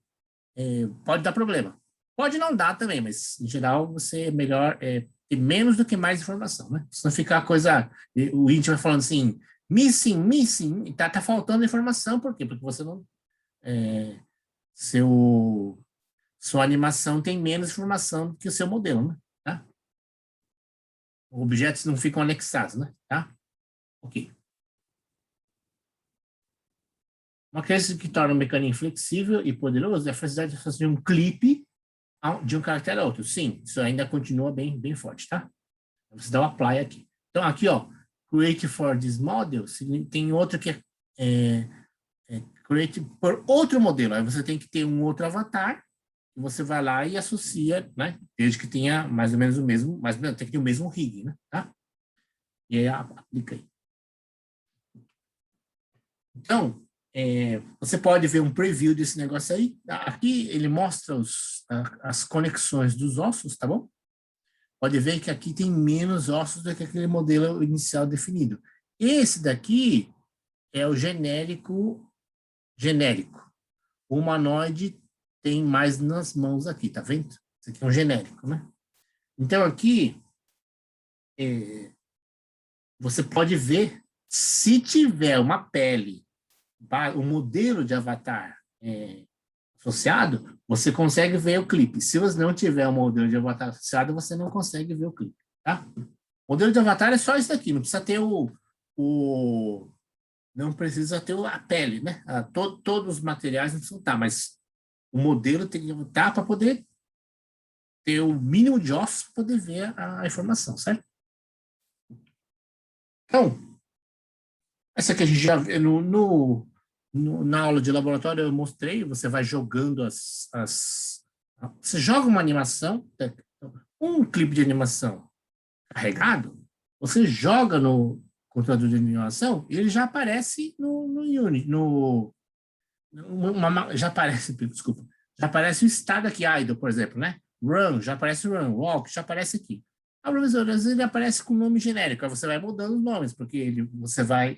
pode dar problema. Pode não dar também, mas em geral você é melhor ter menos do que mais informação, né? Se não ficar a coisa, o índio vai falando assim, missing, tá faltando informação, por quê? Porque você não, sua animação tem menos informação do que o seu modelo, né? Tá? Objetos não ficam anexados, né? Tá? Ok. Uma coisa que torna o mecanismo flexível e poderoso é a facilidade de fazer um clipe de um caractere a outro. Sim, isso ainda continua bem forte, tá? Você dá o apply aqui. Então, aqui, ó, create for this model, tem outro que é create por outro modelo. Aí você tem que ter um outro avatar, e você vai lá e associa, né? Desde que tenha mais ou menos o mesmo, mais ou menos, tem que ter o mesmo rig, né? Tá? E aí, aplica aí. Então, você pode ver um preview desse negócio aí. Aqui ele mostra as conexões dos ossos, tá bom? Pode ver que aqui tem menos ossos do que aquele modelo inicial definido. Esse daqui é o genérico. O humanoide tem mais nas mãos aqui, tá vendo? Esse aqui é um genérico, né? Então aqui, você pode ver se tiver uma pele, o modelo de avatar associado, você consegue ver o clipe. Se você não tiver um modelo de avatar associado, você não consegue ver o clipe, tá? O modelo de avatar é só isso daqui, não precisa ter não precisa ter a pele, né? Todos os materiais não precisam estar, mas o modelo tem que estar para poder ter o mínimo de ossos para poder ver a informação, certo? Então, essa aqui a gente já vê na aula de laboratório eu mostrei, você vai jogando você joga uma animação, um clipe de animação carregado, você joga no controlador de animação e ele já aparece no Unity, já aparece, desculpa, já aparece o estado aqui, idle, por exemplo, né? Run, já aparece run, walk, já aparece aqui. A professora, às vezes ele aparece com nome genérico, aí você vai mudando os nomes, porque você vai,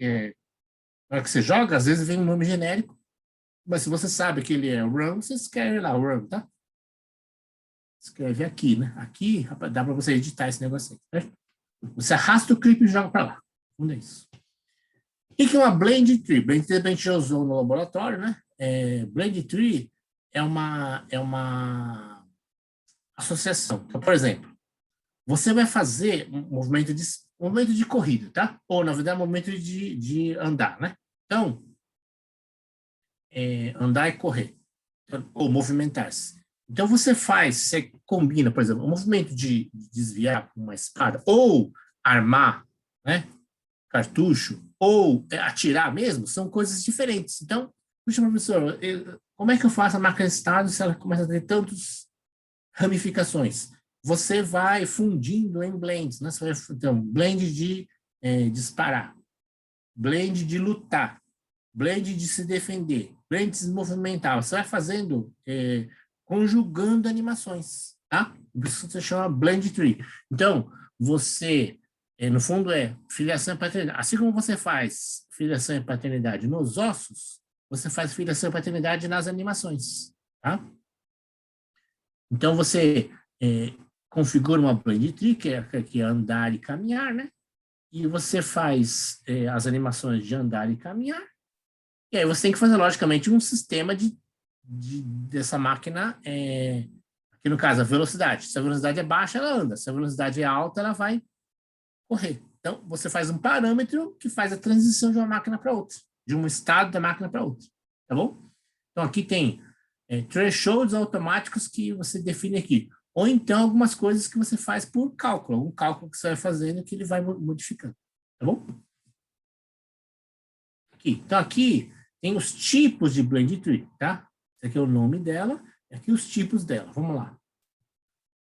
na hora que você joga, às vezes vem um nome genérico, mas se você sabe que ele é run, você escreve lá, run, tá? Escreve aqui, né? Aqui dá para você editar esse negócio aí, certo? Você arrasta o clipe e joga para lá. Vamos ver isso. O que é uma blend tree? Blend tree a gente já usou no laboratório, né? Blend tree é uma associação. Então, por exemplo, você vai fazer um movimento de corrida, tá? Ou, na verdade, um movimento de andar, né? Então, andar e correr. Ou movimentar-se. Então, você combina, por exemplo, o movimento de desviar com uma espada, ou armar, né, cartucho, ou atirar mesmo, são coisas diferentes. Então, puxa, professor, como é que eu faço a máquina de estado se ela começa a ter tantas ramificações? Você vai fundindo em blends, né? Então, blend de disparar, blend de lutar, blend de se defender, blend de se movimentar. Você vai fazendo, conjugando animações, tá? Isso se chama blend tree. Então, você, no fundo, filiação e paternidade. Assim como você faz filiação e paternidade nos ossos, você faz filiação e paternidade nas animações, tá? Então, você configura uma blend tree, que é andar e caminhar, né? E você faz as animações de andar e caminhar. E aí você tem que fazer, logicamente, um sistema dessa máquina, aqui no caso, a velocidade. Se a velocidade é baixa, ela anda. Se a velocidade é alta, ela vai correr. Então, você faz um parâmetro que faz a transição de uma máquina para outra, de um estado da máquina para outro, tá bom? Então, aqui tem thresholds automáticos que você define aqui. Ou então, algumas coisas que você faz por cálculo. Um cálculo que você vai fazendo que ele vai modificando, tá bom? Aqui. Então, aqui tem os tipos de blend tree, tá? Esse aqui é o nome dela, e aqui os tipos dela. Vamos lá.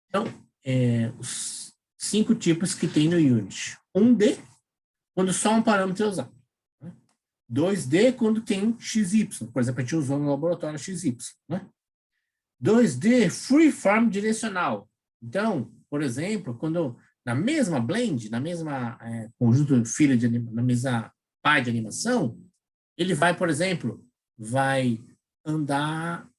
Então, os 5 tipos que tem no Unity. 1D, quando só um parâmetro é usado. 2D, quando tem XY. Por exemplo, a gente usou no laboratório XY. Né? 2D, freeform direcional. Então, por exemplo, quando na mesma blend, na mesma conjunto filho na mesma pai de animação, ele vai, por exemplo, vai andar,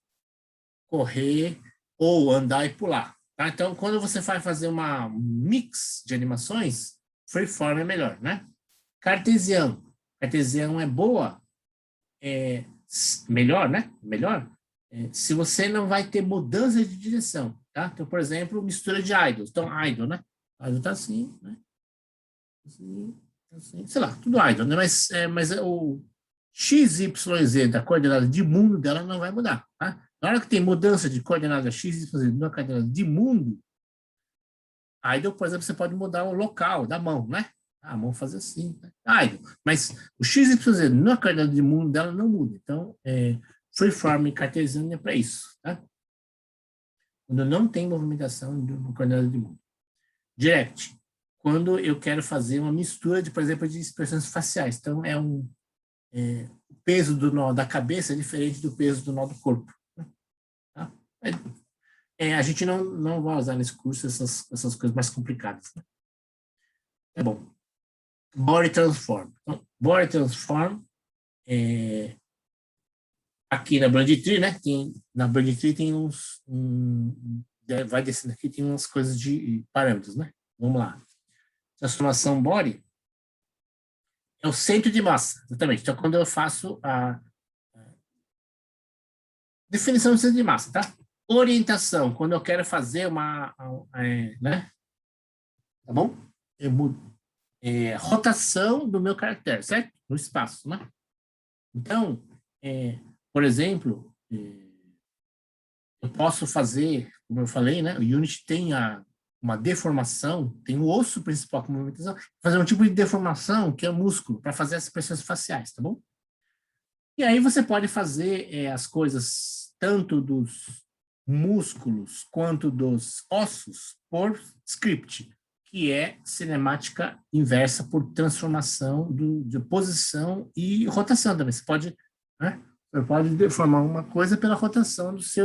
correr ou andar e pular. Tá? Então, quando você vai fazer uma mix de animações, freeform é melhor, né? Cartesiano. Cartesiano é boa, melhor, né? Melhor, se você não vai ter mudança de direção, tá? Então, por exemplo, mistura de idols. Então, idol, né? Idol tá assim, né? Assim, sei lá, tudo idol, né? Mas o XYZ da coordenada de mundo dela não vai mudar, tá? Na hora que tem mudança de coordenada XYZ na coordenada de mundo, idol, por exemplo, você pode mudar o local da mão, né? A mão fazer assim, né? Idol. Mas o XYZ na coordenada de mundo dela não muda. Então, freeform cartesiano é para isso, tá? Quando não tem movimentação no coordenada de mundo. Direct. Quando eu quero fazer uma mistura, por exemplo, de expressões faciais. Então, o peso do nó da cabeça é diferente do peso do nó do corpo. Tá? A gente não vai usar nesse curso essas coisas mais complicadas. Né? É bom. Body Transform. Então, Body Transform, aqui na Blend Tree, né? Na Blend Tree tem vai descendo aqui, tem umas coisas de parâmetros, né? Vamos lá. Transformação Body é o centro de massa, exatamente. Então, quando eu faço a definição do centro de massa, tá? Orientação, quando eu quero fazer né? Tá bom? Eu mudo. Rotação do meu caractere, certo? No espaço, né? Então, por exemplo, eu posso fazer, como eu falei, né? O Unity tem uma deformação, tem o osso principal com movimentação, fazer um tipo de deformação que é o músculo, para fazer as expressões faciais, tá bom? E aí você pode fazer as coisas tanto dos músculos quanto dos ossos por script, que é cinemática inversa por transformação de posição e rotação também. Você pode deformar uma coisa pela rotação de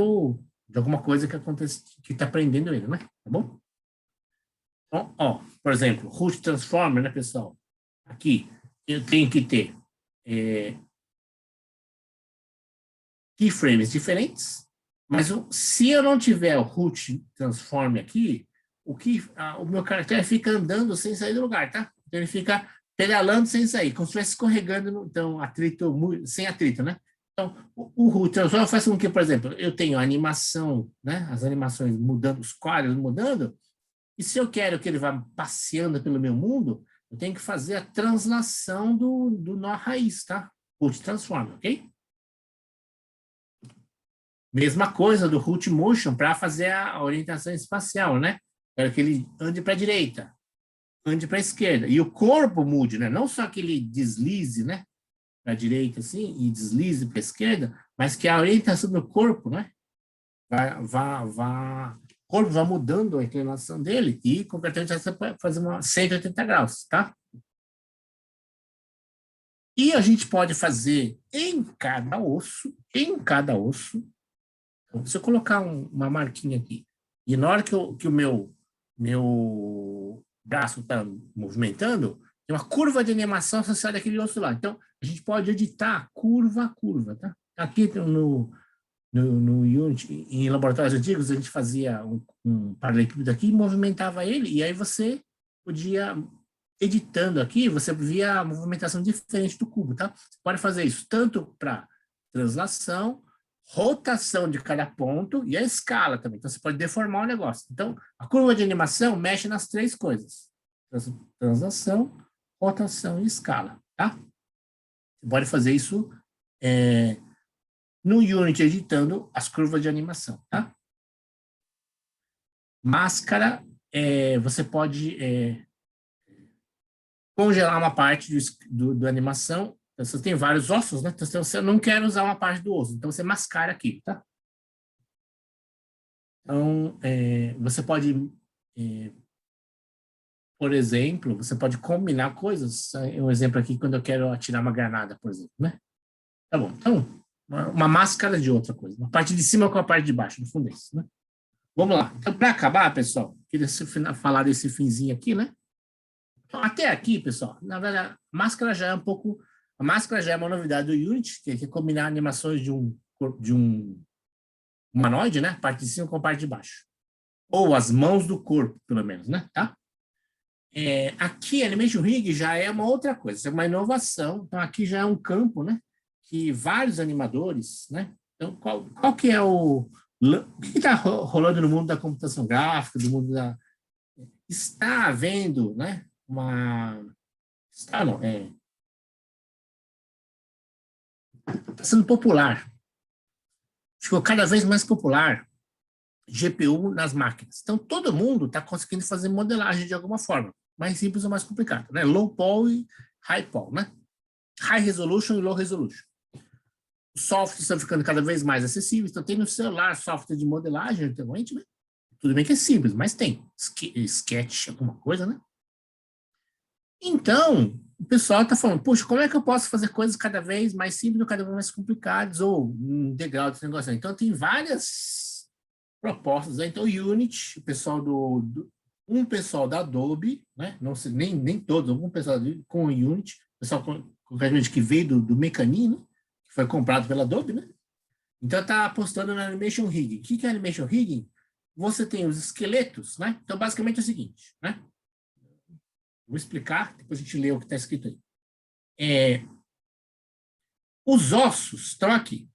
alguma coisa que acontece, que está prendendo ele, né? Tá bom? Então, por exemplo, Root Transformer, né, pessoal? Aqui, eu tenho que ter keyframes diferentes, mas se eu não tiver o Root Transform aqui, o meu caractere fica andando sem sair do lugar, tá? Então, ele fica pedalando sem sair, como se estivesse escorregando, então, sem atrito, né? Então, o Root Transform faz com que, por exemplo, eu tenho a animação, né? As animações mudando, os quadros mudando, e se eu quero que ele vá passeando pelo meu mundo, eu tenho que fazer a translação do nó raiz, tá? Root Transform, ok? Mesma coisa do root motion para fazer a orientação espacial, né? Quero que ele ande para a direita, ande para a esquerda. E o corpo mude, né? Não só que ele deslize, né? Para a direita, assim, e deslize para a esquerda, mas que a orientação do corpo, né? O corpo vai mudando a inclinação dele e, concretamente, você pode fazer uma 180 graus, tá? E a gente pode fazer em cada osso, então, se eu colocar uma marquinha aqui, e na hora que o meu braço está movimentando, tem uma curva de animação associada àquele osso lá. Então, a gente pode editar curva a curva, tá? Aqui no Unity, em laboratórios antigos, a gente fazia um paralelepípedo aqui e movimentava ele, e aí você podia, editando aqui, você via a movimentação diferente do cubo, tá? Você pode fazer isso tanto para translação, rotação de cada ponto e a escala também. Então, você pode deformar o negócio. Então, a curva de animação mexe nas três coisas. Translação, rotação e escala, tá? Você pode fazer isso no Unity, editando as curvas de animação, tá? Máscara, você pode congelar uma parte da animação. Então, você tem vários ossos, né? Então, você não quer usar uma parte do osso, então você mascara aqui, tá? Então, você pode, por exemplo, você pode combinar coisas. Um exemplo aqui, quando eu quero atirar uma granada, por exemplo, né? Tá bom, então, uma máscara de outra coisa. A parte de cima com a parte de baixo, no fundo é isso, né? Vamos lá. Então, para acabar, pessoal, queria falar desse finzinho aqui, né? Então, até aqui, pessoal, na verdade, a máscara já é uma novidade do Unity, que é combinar animações de um humanoide, né? Parte de cima com a parte de baixo. Ou as mãos do corpo, pelo menos, né? Tá? Aqui, Animation Rig já é uma outra coisa, é uma inovação. Então, aqui já é um campo, né? Que vários animadores, né? Então, qual que é o que está rolando no mundo da computação gráfica, do mundo da... Está havendo, né? Está sendo popular. Ficou cada vez mais popular GPU nas máquinas. Então, todo mundo está conseguindo fazer modelagem de alguma forma. Mais simples ou mais complicado, né? Low power e high power, né? High resolution e low resolution. Os softwares estão ficando cada vez mais acessíveis. Então, tem no celular software de modelagem, atualmente, né? Tudo bem que é simples, mas tem. Sketch, alguma coisa, né? Então, o pessoal está falando, puxa, como é que eu posso fazer coisas cada vez mais simples ou cada vez mais complicadas, ou um degrau desse negócio? Então, tem várias propostas. Então, o Unity, o pessoal um pessoal da Adobe, né? Não sei, nem todos, algum pessoal com o Unity, pessoal concretamente que veio do Mecanim, né? Que foi comprado pela Adobe, né? Então, está apostando na Animation Rigging. O que é Animation Rigging? Você tem os esqueletos, né? Então, basicamente é o seguinte, né? Vou explicar, depois a gente lê o que está escrito aí. Os ossos estão aqui.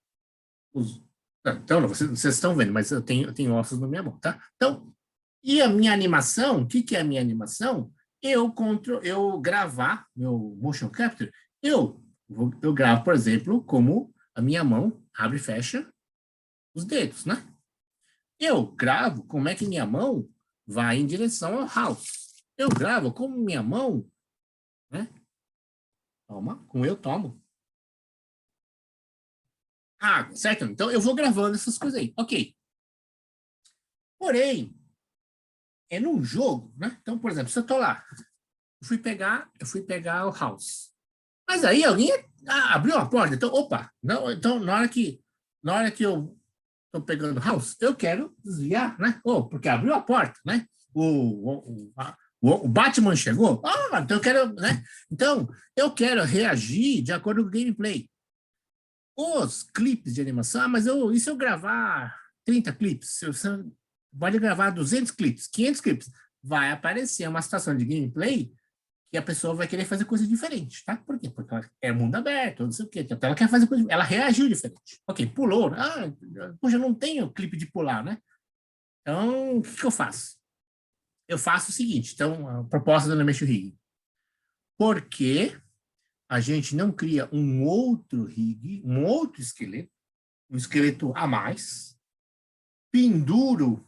Então, vocês estão vendo, mas eu tenho ossos na minha mão, tá? Então, e a minha animação, o que é a minha animação? Eu gravar meu motion capture, eu gravo, por exemplo, como a minha mão abre e fecha os dedos, né? Eu gravo como é que minha mão vai em direção ao house. Eu gravo como minha mão, né? Como eu tomo água, certo? Então, eu vou gravando essas coisas aí. Ok. Porém, num jogo, né? Então, por exemplo, se eu tô lá, eu fui pegar o house. Mas aí alguém abriu a porta. Então, opa. Não, então, na hora que eu tô pegando o house, eu quero desviar, né? Porque abriu a porta, né? O Batman chegou? Então eu quero, né? Então, eu quero reagir de acordo com o gameplay. Os clipes de animação, mas e se eu gravar 30 clipes? Você pode gravar 200 clipes, 500 clipes. Vai aparecer uma situação de gameplay que a pessoa vai querer fazer coisa diferente, tá? Por quê? Porque ela é mundo aberto, não sei o quê. Então ela quer fazer coisa, ela reagiu diferente. Ok, pulou. Poxa, eu não tenho clipe de pular, né? Então, o que eu faço? Eu faço o seguinte, então, a proposta do Animation Rig. Por que a gente não cria um outro rig, um outro esqueleto, um esqueleto a mais, crio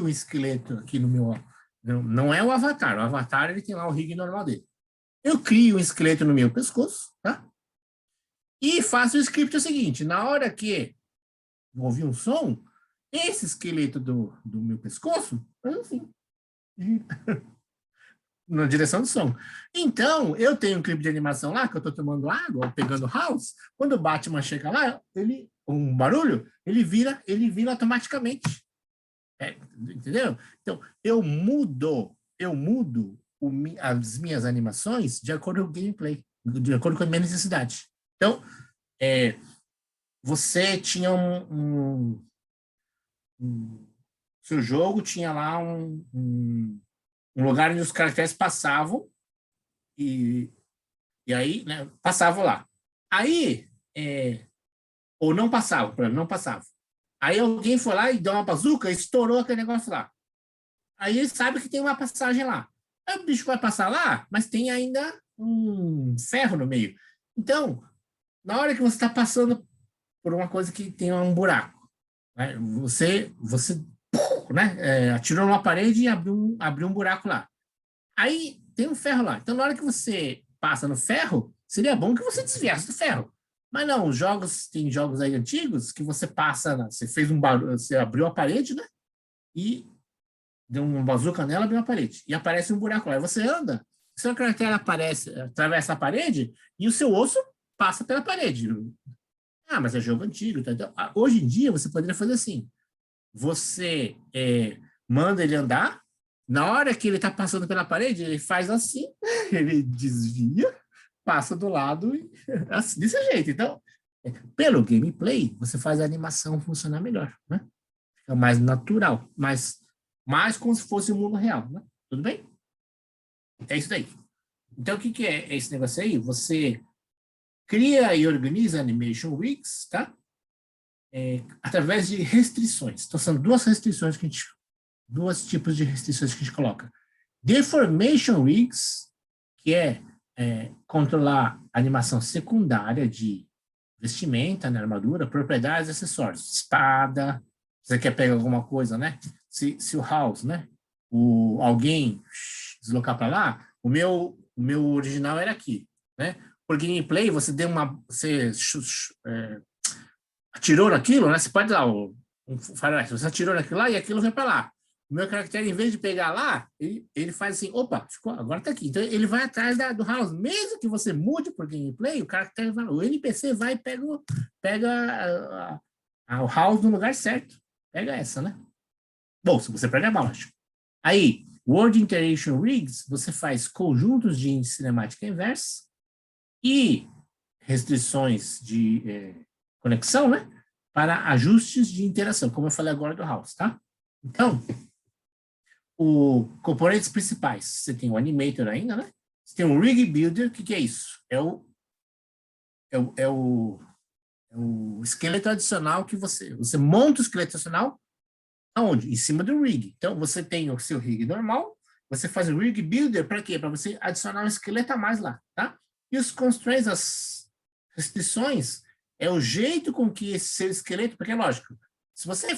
um esqueleto aqui no meu, não é o avatar ele tem lá o rig normal dele. Eu crio um esqueleto no meu pescoço, tá? E faço o script seguinte, na hora que ouvir um som, esse esqueleto do meu pescoço, faz assim, na direção do som. Então, eu tenho um clipe de animação lá, que eu estou tomando água, pegando house, quando o Batman chega lá, um barulho, ele vira automaticamente. Entendeu? Então, eu mudo as minhas animações de acordo com o gameplay, de acordo com a minha necessidade. Então, você tinha seu jogo tinha lá um lugar onde os caracteres passavam e aí, né, passavam lá. Aí, ou não passavam, por exemplo, não passavam. Aí alguém foi lá e deu uma bazuca e estourou aquele negócio lá. Aí ele sabe que tem uma passagem lá. Aí o bicho vai passar lá, mas tem ainda um ferro no meio. Então, na hora que você está passando por uma coisa que tem um buraco, né, você né, atirou numa parede e abriu um buraco lá. Aí tem um ferro lá. Então, na hora que você passa no ferro, seria bom que você desviasse do ferro. Mas não, tem jogos aí antigos que você passa, você fez um barulho, você abriu a parede, né? E deu uma bazuca nela, abriu a parede. E aparece um buraco lá. Aí você anda, o seu caractere atravessa a parede e o seu osso passa pela parede. Ah, mas é jogo antigo. Então, hoje em dia, você poderia fazer assim. Você manda ele andar, na hora que ele está passando pela parede, ele faz assim, ele desvia, passa do lado, assim, desse jeito. Então, pelo gameplay, você faz a animação funcionar melhor, né? Fica mais natural, mais como se fosse o mundo real, né? Tudo bem? É isso daí. Então, o que é esse negócio aí? Você cria e organiza animation rigs, tá? Através de restrições. Então, são dois tipos de restrições que a gente coloca. Deformation rigs, que é controlar a animação secundária de vestimenta, né, armadura, propriedades e acessórios. Espada, você quer pegar alguma coisa, né? Se o house, né? Alguém deslocar para lá, o meu original era aqui, né? Por gameplay, você atirou naquilo, né? Você pode dar você atirou naquilo lá e aquilo vai para lá. O meu caractere, em vez de pegar lá, ele faz assim, opa, agora está aqui. Então, ele vai atrás do house. Mesmo que você mude por gameplay, o NPC vai e pega o house no lugar certo. Pega essa, né? Bom, se você pega a lógico. Aí, World Interaction Rigs, você faz conjuntos de cinemática inversa e restrições de conexão, né? Para ajustes de interação, como eu falei agora do house, tá? Então, os componentes principais, você tem o animator ainda, né? Você tem o rig builder, o que é isso? É o esqueleto adicional que você monta o esqueleto adicional aonde? Em cima do rig. Então, você tem o seu rig normal, você faz o rig builder para quê? Para você adicionar um esqueleto a mais lá, tá? E os constraints, as restrições, é o jeito com que esse seu esqueleto, porque é lógico, se você,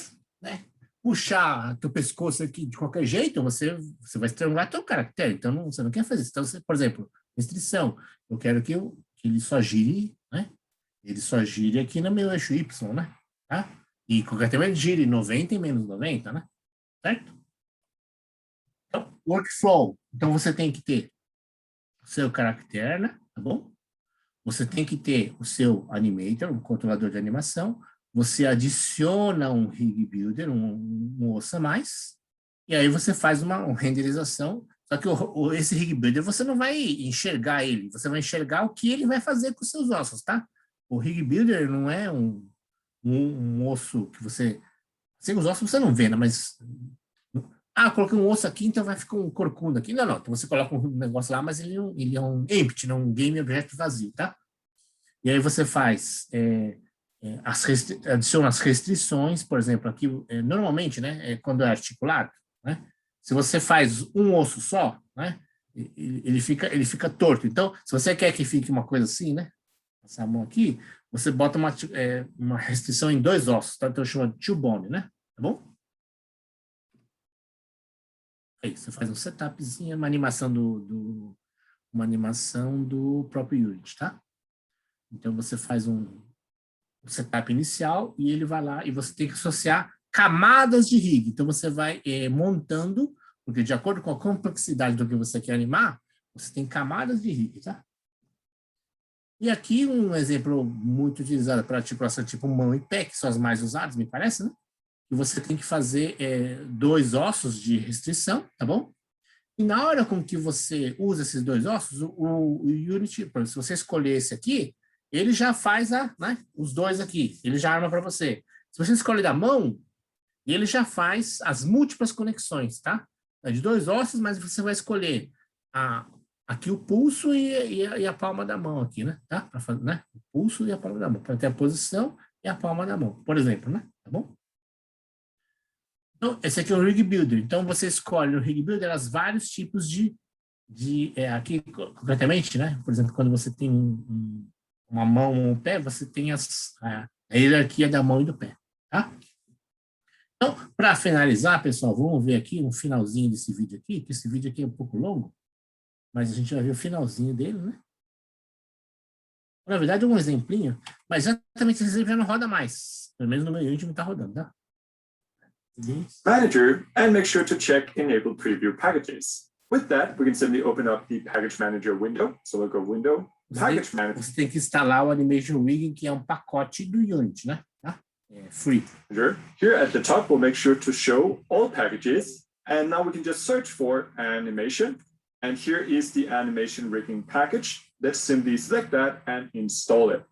né, puxar teu pescoço aqui de qualquer jeito, você vai estrangular teu caractere, então você não quer fazer isso. Então, por exemplo, restrição, eu quero que ele só gire, né? Ele só gire aqui no meu eixo Y, né? Tá? E qualquer tempo ele gire 90 e menos 90, né? Certo? Então, workflow. Então, você tem que ter o seu caractere, né? Tá bom? Você tem que ter o seu animator, um controlador de animação. Você adiciona um rig builder, um osso a mais. E aí você faz uma renderização. Só que esse rig builder, você não vai enxergar ele. Você vai enxergar o que ele vai fazer com os seus ossos, tá? O rig builder não é um osso que você... Sem os ossos você não vê, né? Mas... Ah, coloquei um osso aqui, então vai ficar um corcunda aqui. Não. Então você coloca um negócio lá, mas ele é um empty, não um game objeto vazio, tá? E aí você faz... adiciona as restrições, por exemplo, aqui, normalmente, né? Quando é articulado, né? Se você faz um osso só, né? Ele fica torto. Então, se você quer que fique uma coisa assim, né? Passar a mão aqui, você bota uma restrição em 2 ossos, tá? Então chama two bone, né? Tá bom? Aí você faz um setupzinho, uma animação do próprio Unity, tá? Então você faz um setup inicial e ele vai lá e você tem que associar camadas de rig. Então você vai montando, porque de acordo com a complexidade do que você quer animar, você tem camadas de rig, tá? E aqui um exemplo muito utilizado para articulação tipo mão e pé, que são as mais usadas, me parece, né? E você tem que fazer 2 ossos de restrição, tá bom? E na hora com que você usa esses 2 ossos, o Unity, se você escolher esse aqui, ele já faz os 2 aqui, ele já arma para você. Se você escolher da mão, ele já faz as múltiplas conexões, tá? É de 2 ossos, mas você vai escolher aqui o pulso e a palma da mão aqui, né? Tá? Pra fazer, né? O pulso e a palma da mão, para ter a posição e a palma da mão, por exemplo, né? Tá bom? Então, esse aqui é o Rig Builder. Então, você escolhe no Rig Builder as vários tipos aqui, concretamente, né? Por exemplo, quando você tem uma mão ou um pé, você tem a hierarquia da mão e do pé, tá? Então, para finalizar, pessoal, vamos ver aqui um finalzinho desse vídeo aqui, que esse vídeo aqui é um pouco longo, mas a gente vai ver o finalzinho dele, né? Na verdade, um exemplinho, mas exatamente esse exemplo já não roda mais. Pelo menos no meu Unity não está rodando, tá? Manager, and make sure to check Enable Preview Packages. With that, we can simply open up the Package Manager window. So we'll go Window, Package Manager. Você tem que instalar o Animation Rigging, que é um pacote do Unity, né? Free. Here at the top, we'll make sure to show all packages. And now we can just search for animation. And here is the Animation Rigging package. Let's simply select that and install it.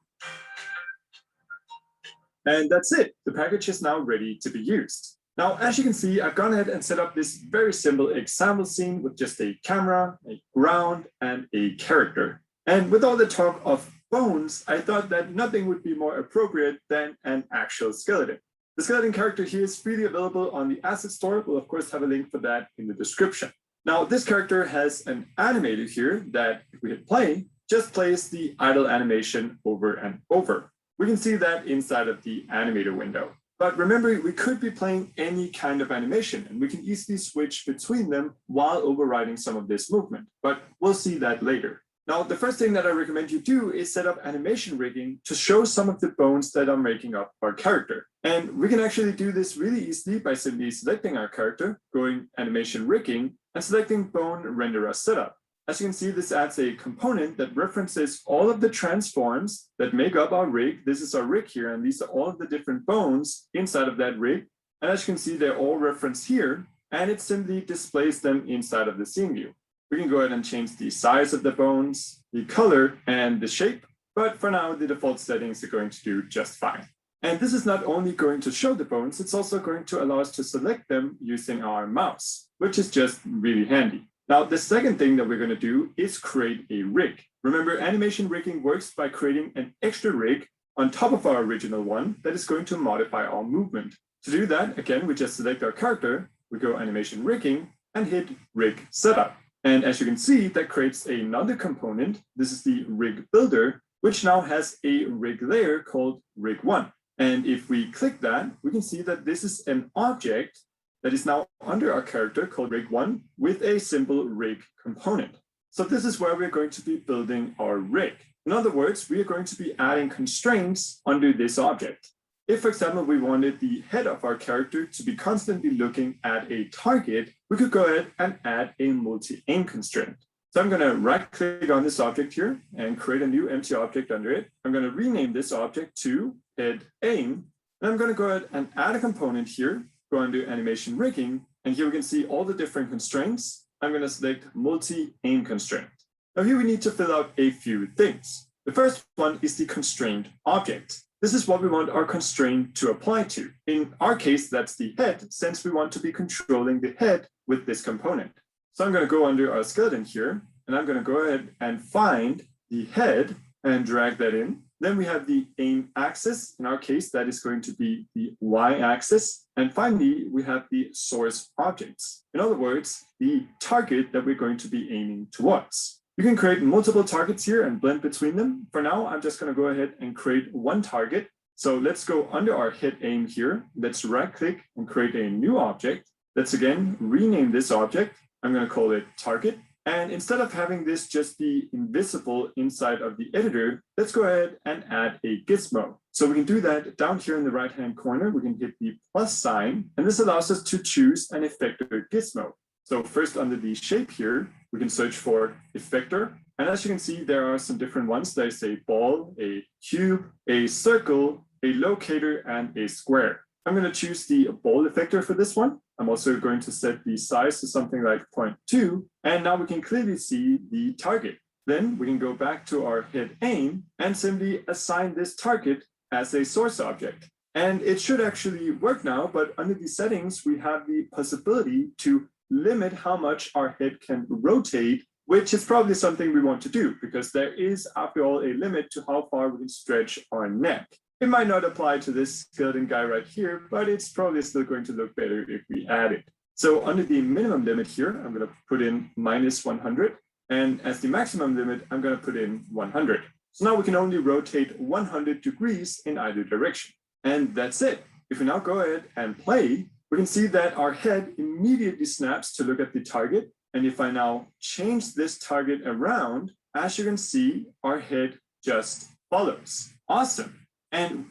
And that's it. The package is now ready to be used. Now, as you can see, I've gone ahead and set up this very simple example scene with just a camera, a ground, and a character. And with all the talk of bones, I thought that nothing would be more appropriate than an actual skeleton. The skeleton character here is freely available on the asset store. We'll of course have a link for that in the description. Now, this character has an animator here that, if we hit play, just plays the idle animation over and over. We can see that inside of the animator window. But remember, we could be playing any kind of animation, and we can easily switch between them while overriding some of this movement. But we'll see that later. Now, the first thing that I recommend you do is set up animation rigging to show some of the bones that are making up our character. And we can actually do this really easily by simply selecting our character, going animation rigging, and selecting bone renderer setup. As you can see, this adds a component that references all of the transforms that make up our rig. This is our rig here, and these are all of the different bones inside of that rig. And as you can see, they're all referenced here, and it simply displays them inside of the scene view. We can go ahead and change the size of the bones, the color, and the shape. But for now, the default settings are going to do just fine. And this is not only going to show the bones, it's also going to allow us to select them using our mouse, which is just really handy. Now, the second thing that we're going to do is create a rig. Remember, animation rigging works by creating an extra rig on top of our original one that is going to modify our movement. To do that, again, we just select our character, we go animation rigging, and hit rig setup. And as you can see, that creates another component. This is the rig builder, which now has a rig layer called rig1. And if we click that, we can see that this is an object that is now under our character called rig1 with a simple rig component. So this is where we're going to be building our rig. In other words, we are going to be adding constraints under this object. If, for example, we wanted the head of our character to be constantly looking at a target, we could go ahead and add a multi-aim constraint. So I'm going to right-click on this object here and create a new empty object under it. I'm going to rename this object to head aim. And I'm going to go ahead and add a component here, go under animation rigging, and here we can see all the different constraints. I'm going to select multi-aim constraint. Now here we need to fill out a few things. The first one is the constraint object. This is what we want our constraint to apply to. In our case, that's the head, since we want to be controlling the head with this component. So I'm going to go under our skeleton here, and I'm going to go ahead and find the head and drag that in. Then we have the aim axis. In our case, that is going to be the y-axis. And finally, we have the source objects. In other words, the target that we're going to be aiming towards. You can create multiple targets here and blend between them. For now, I'm just going to go ahead and create one target. So let's go under our hit aim here. Let's right click and create a new object. Let's again rename this object. I'm going to call it target. And instead of having this just be invisible inside of the editor, let's go ahead and add a gizmo. So we can do that down here in the right-hand corner. We can hit the plus sign, and this allows us to choose an effector gizmo. So first under the shape here, we can search for effector. And as you can see, there are some different ones. There's a ball, a cube, a circle, a locator, and a square. I'm going to choose the ball effector for this one. I'm also going to set the size to something like 0.2. And now we can clearly see the target. Then we can go back to our hit aim and simply assign this target as a source object. And it should actually work now, but under the settings, we have the possibility to limit how much our head can rotate, which is probably something we want to do because there is, after all, a limit to how far we can stretch our neck. It might not apply to this skeleton guy right here, but it's probably still going to look better if we add it. So under the minimum limit here, I'm going to put in -100. And as the maximum limit, I'm going to put in 100. So now we can only rotate 100 degrees in either direction. And that's it. If we now go ahead and play, we can see that our head immediately snaps to look at the target. And if I now change this target around, as you can see, our head just follows. Awesome. And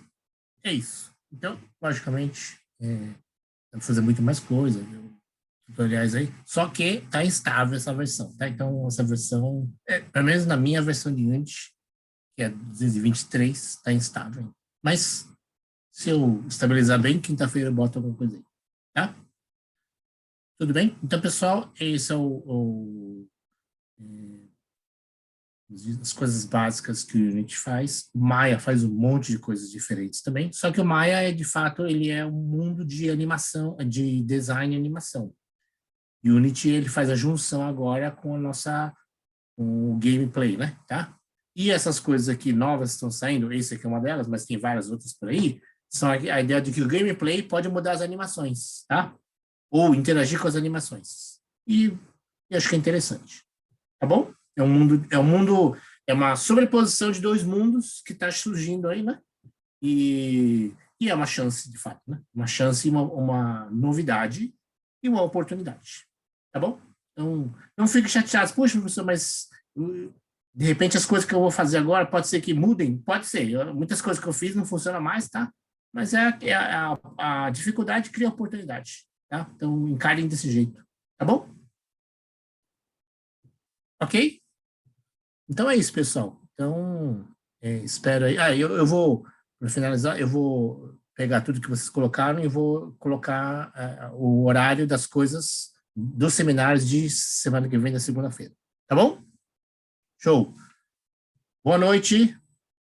É isso. Então, logicamente, dá pra fazer muito mais coisa, viu? Tutoriais aí. Só que tá instável essa versão, tá? Então, essa versão, pelo menos na minha versão de Unity, que é 223, tá instável. Mas, se eu estabilizar bem, quinta-feira eu boto alguma coisa aí, tá? Tudo bem? Então, pessoal, esse é as coisas básicas que o Unity faz. O Maya faz um monte de coisas diferentes também, só que o Maya, de fato, ele é um mundo de animação, de design e animação. E o Unity, ele faz a junção agora com o gameplay, né, tá? E essas coisas aqui novas estão saindo, esse aqui é uma delas, mas tem várias outras por aí, são a ideia de que o gameplay pode mudar as animações, tá? Ou interagir com as animações. E acho que é interessante, tá bom? É uma sobreposição de dois mundos que está surgindo aí, né? E é uma chance, de fato, né? Uma chance, uma novidade e uma oportunidade, tá bom? Então, não fique chateado. Poxa, professor, mas de repente as coisas que eu vou fazer agora pode ser que mudem? Pode ser. Muitas coisas que eu fiz não funcionam mais, tá? Mas a dificuldade cria oportunidade, tá? Então, encarem desse jeito, tá bom? Ok? Então é isso, pessoal. Então, espero aí. Eu vou, para finalizar, eu vou pegar tudo que vocês colocaram e vou colocar o horário das coisas dos seminários de semana que vem, na segunda-feira. Tá bom? Show. Boa noite.